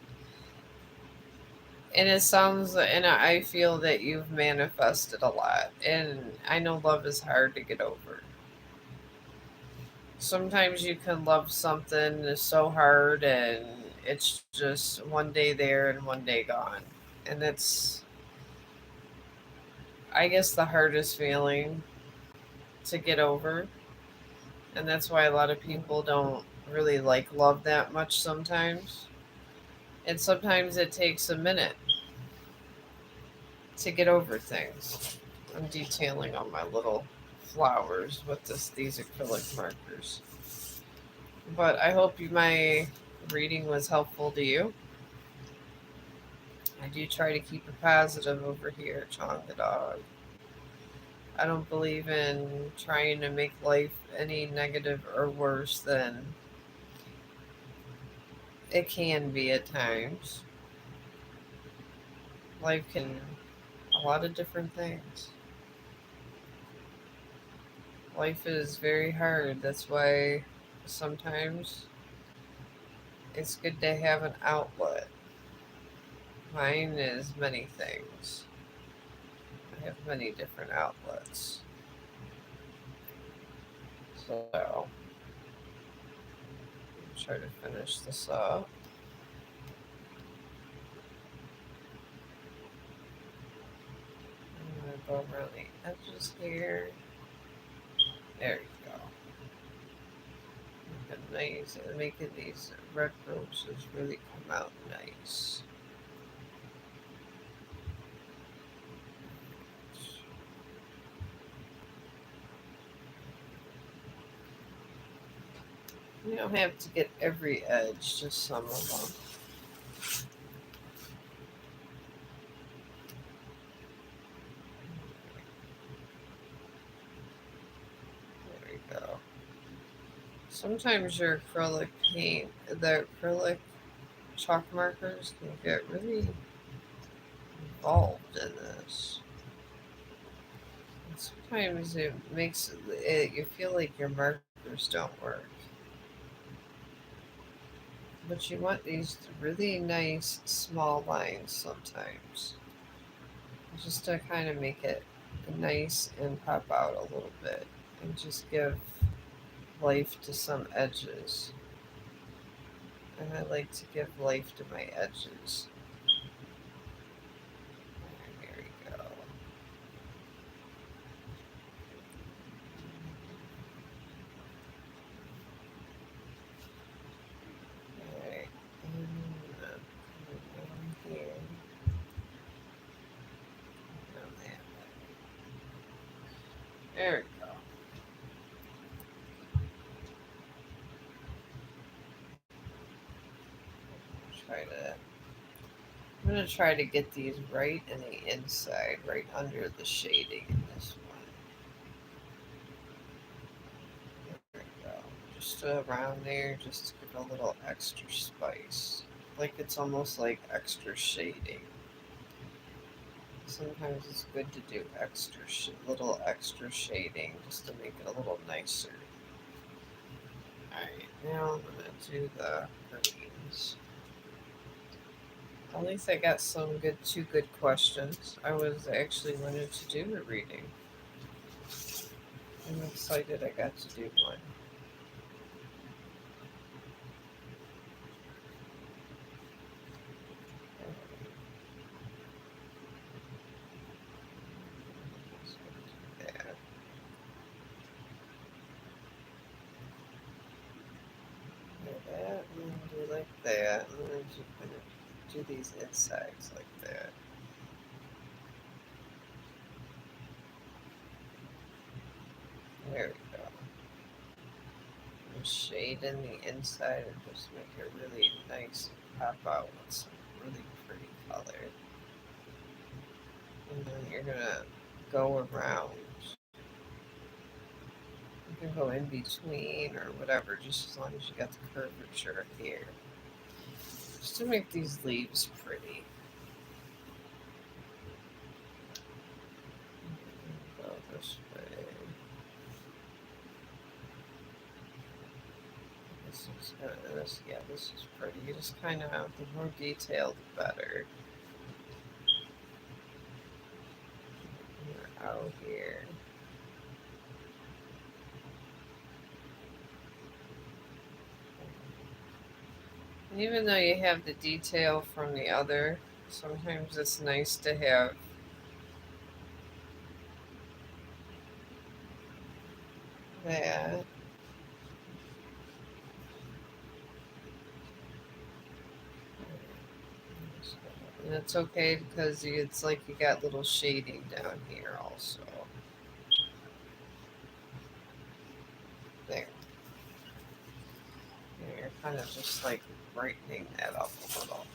A: and it sounds, and I feel that you've manifested a lot, and I know love is hard to get over. Sometimes you can love something so hard and it's just one day there and one day gone. And it's, I guess, the hardest feeling to get over. And that's why a lot of people don't really like love that much sometimes. And sometimes it takes a minute to get over things. I'm detailing on my little flowers with these acrylic markers. But I hope my reading was helpful to you. I do try to keep it positive over here, Chong the dog. I don't believe in trying to make life any negative or worse than it can be at times. Life can a lot of different things. Life is very hard. That's why sometimes it's good to have an outlet. Mine is many things. I have many different outlets. So, try to finish this up. I'm going to go around the edges here. There you go. Nice. And making these red roses really come out nice. You don't have to get every edge, just some of them. There you go. Sometimes your acrylic paint, the acrylic chalk markers can get really involved in this. And sometimes it makes it, you feel like your markers don't work. But you want these really nice small lines sometimes. Just to kind of make it nice and pop out a little bit. And just give life to some edges. And I like to give life to my edges. There we go. Alright. And here. There we go. I'm gonna try to get these right in the inside, right under the shading in this one. There we go. Just around there, just to give a little extra spice. Like it's almost like extra shading. Sometimes it's good to do little extra shading just to make it a little nicer. Alright, now I'm gonna do the greens. At least I got two good questions. I was actually wanted to do a reading. I'm excited I got to do one. That, and then do like that, and then do these insides like that. There we go. And shade in the inside and just make it really nice and pop out with some really pretty color. And then you're gonna go around. You can go in between or whatever, just as long as you got the curvature here. Just to make these leaves pretty. Go this way. This is pretty. You just kind of have the more detailed, the better. We're out here. And even though you have the detail from the other, sometimes it's nice to have that. And it's okay because it's like you got little shading down here also. There. And you're kind of just like brightening that up a little.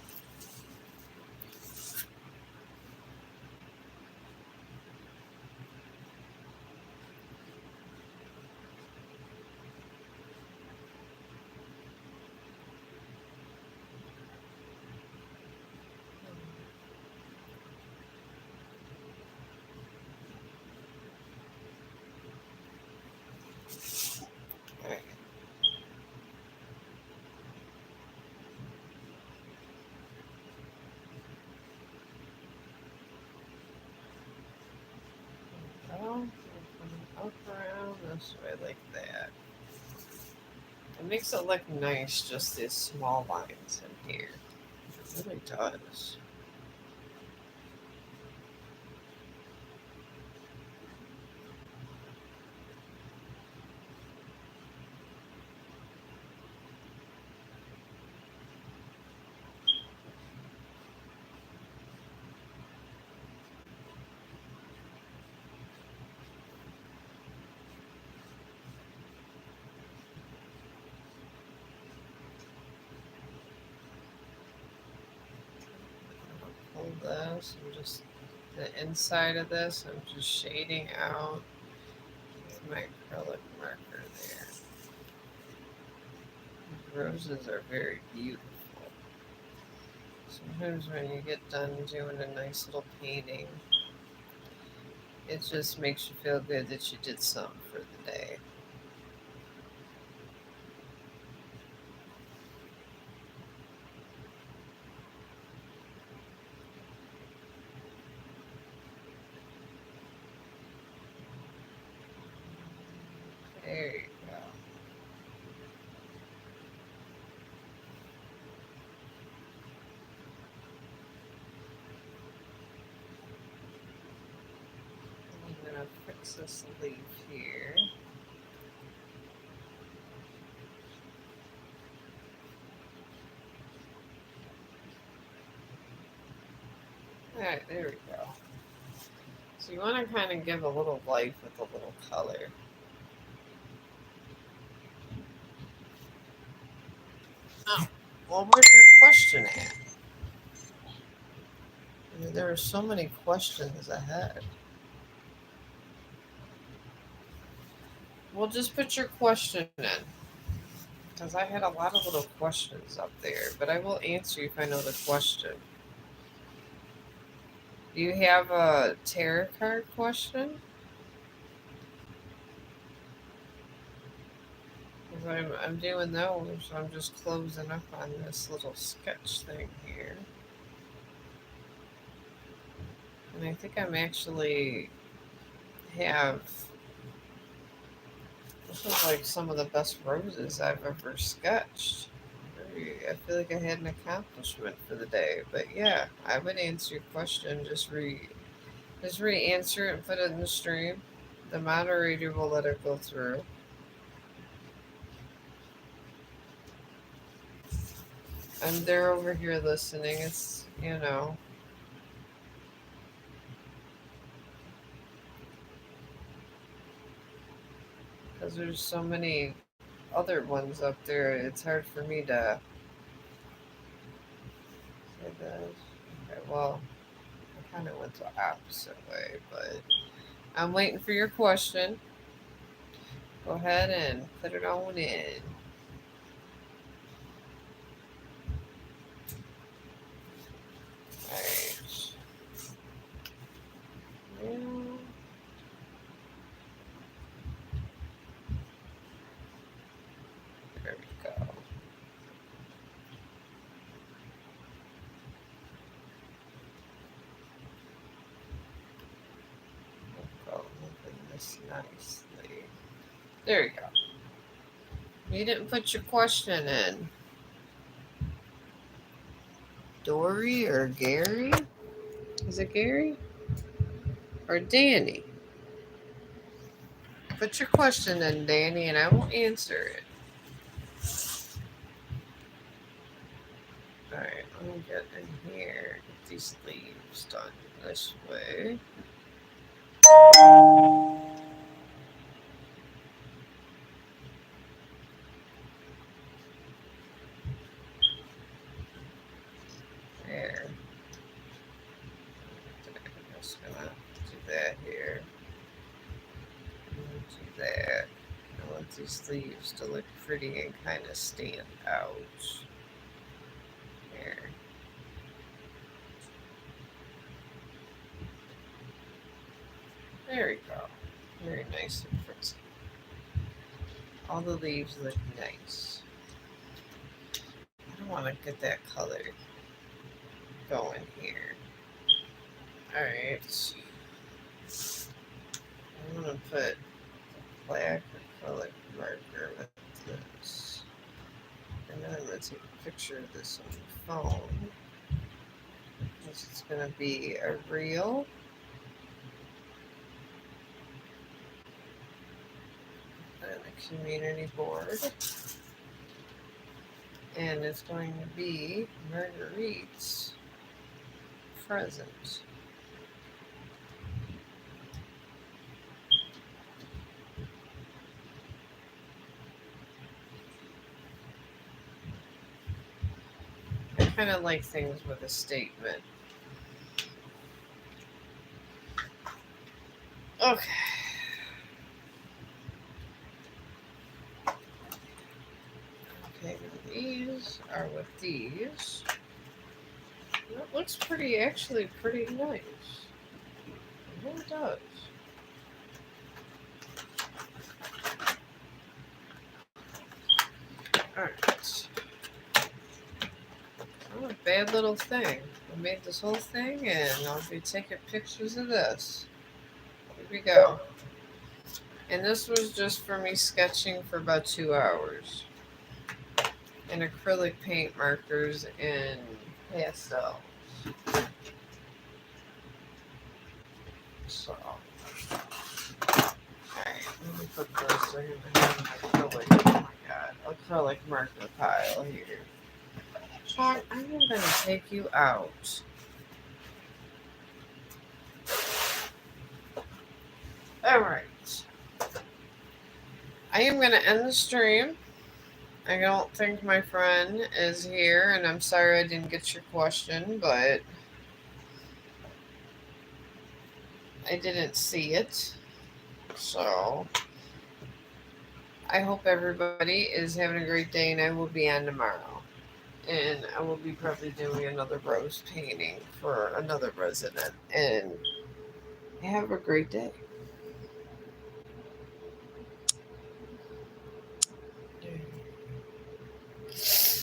A: Alright. go. Up around this way like that. It makes it look nice, just these small lines in here. It really does. Pull this and just the inside of this, I'm just shading out with my acrylic marker there. Roses are very beautiful. Sometimes when you get done doing a nice little painting, it just makes you feel good that you did something for the day. There you go. I'm going to fix this leaf here. Alright, there we go. So you want to kind of give a little life with a little color. Oh, well, where's your question at? I mean, there are so many questions ahead. Well, just put your question in. Because I had a lot of little questions up there, but I will answer you if I know the question. Do you have a tarot card question? Because I'm doing those, so I'm just closing up on this little sketch thing here. And I think I'm actually have, this is like some of the best roses I've ever sketched. I feel like I had an accomplishment for the day. But yeah, I would answer your question. Just re-answer it and put it in the stream. The moderator will let it go through. And they're over here listening. It's, because there's so many other ones up there, it's hard for me to say that. Okay, well, I kind of went the opposite way, but I'm waiting for your question. Go ahead and put it on in. Alright. Now, there we go. Go open this nicely. There you go. You didn't put your question in. Dory or Gary? Is it Gary? Or Danny? Put your question in, Danny, and I will answer it. Alright, let me get in here. Get these leaves done this way. There. I'm just gonna do that here. And do that. I want these leaves to look pretty and kind of stand out. Here. There we go. Very nice and pretty. All the leaves look nice. I don't want to get that color going here. Alright. to put black acrylic marker with this. And then I'm going to take a picture of this on the phone. This is going to be a reel. And a community board. And it's going to be Marguerite's present. I kind of like things with a statement. Okay. Okay, these are with these. That looks pretty, actually pretty nice. It really does. Alright. Oh, a bad little thing. I made this whole thing and I'll be taking pictures of this. Here we go. And this was just for me sketching for about 2 hours. And acrylic paint markers and pastel. So, alright, let me put this in acrylic. Oh my god, acrylic marker pile here. Chong, I am going to take you out. Alright. I am going to end the stream. I don't think my friend is here, and I'm sorry I didn't get your question, but I didn't see it. So, I hope everybody is having a great day, and I will be on tomorrow. And I will be probably doing another rose painting for another resident. And have a great day.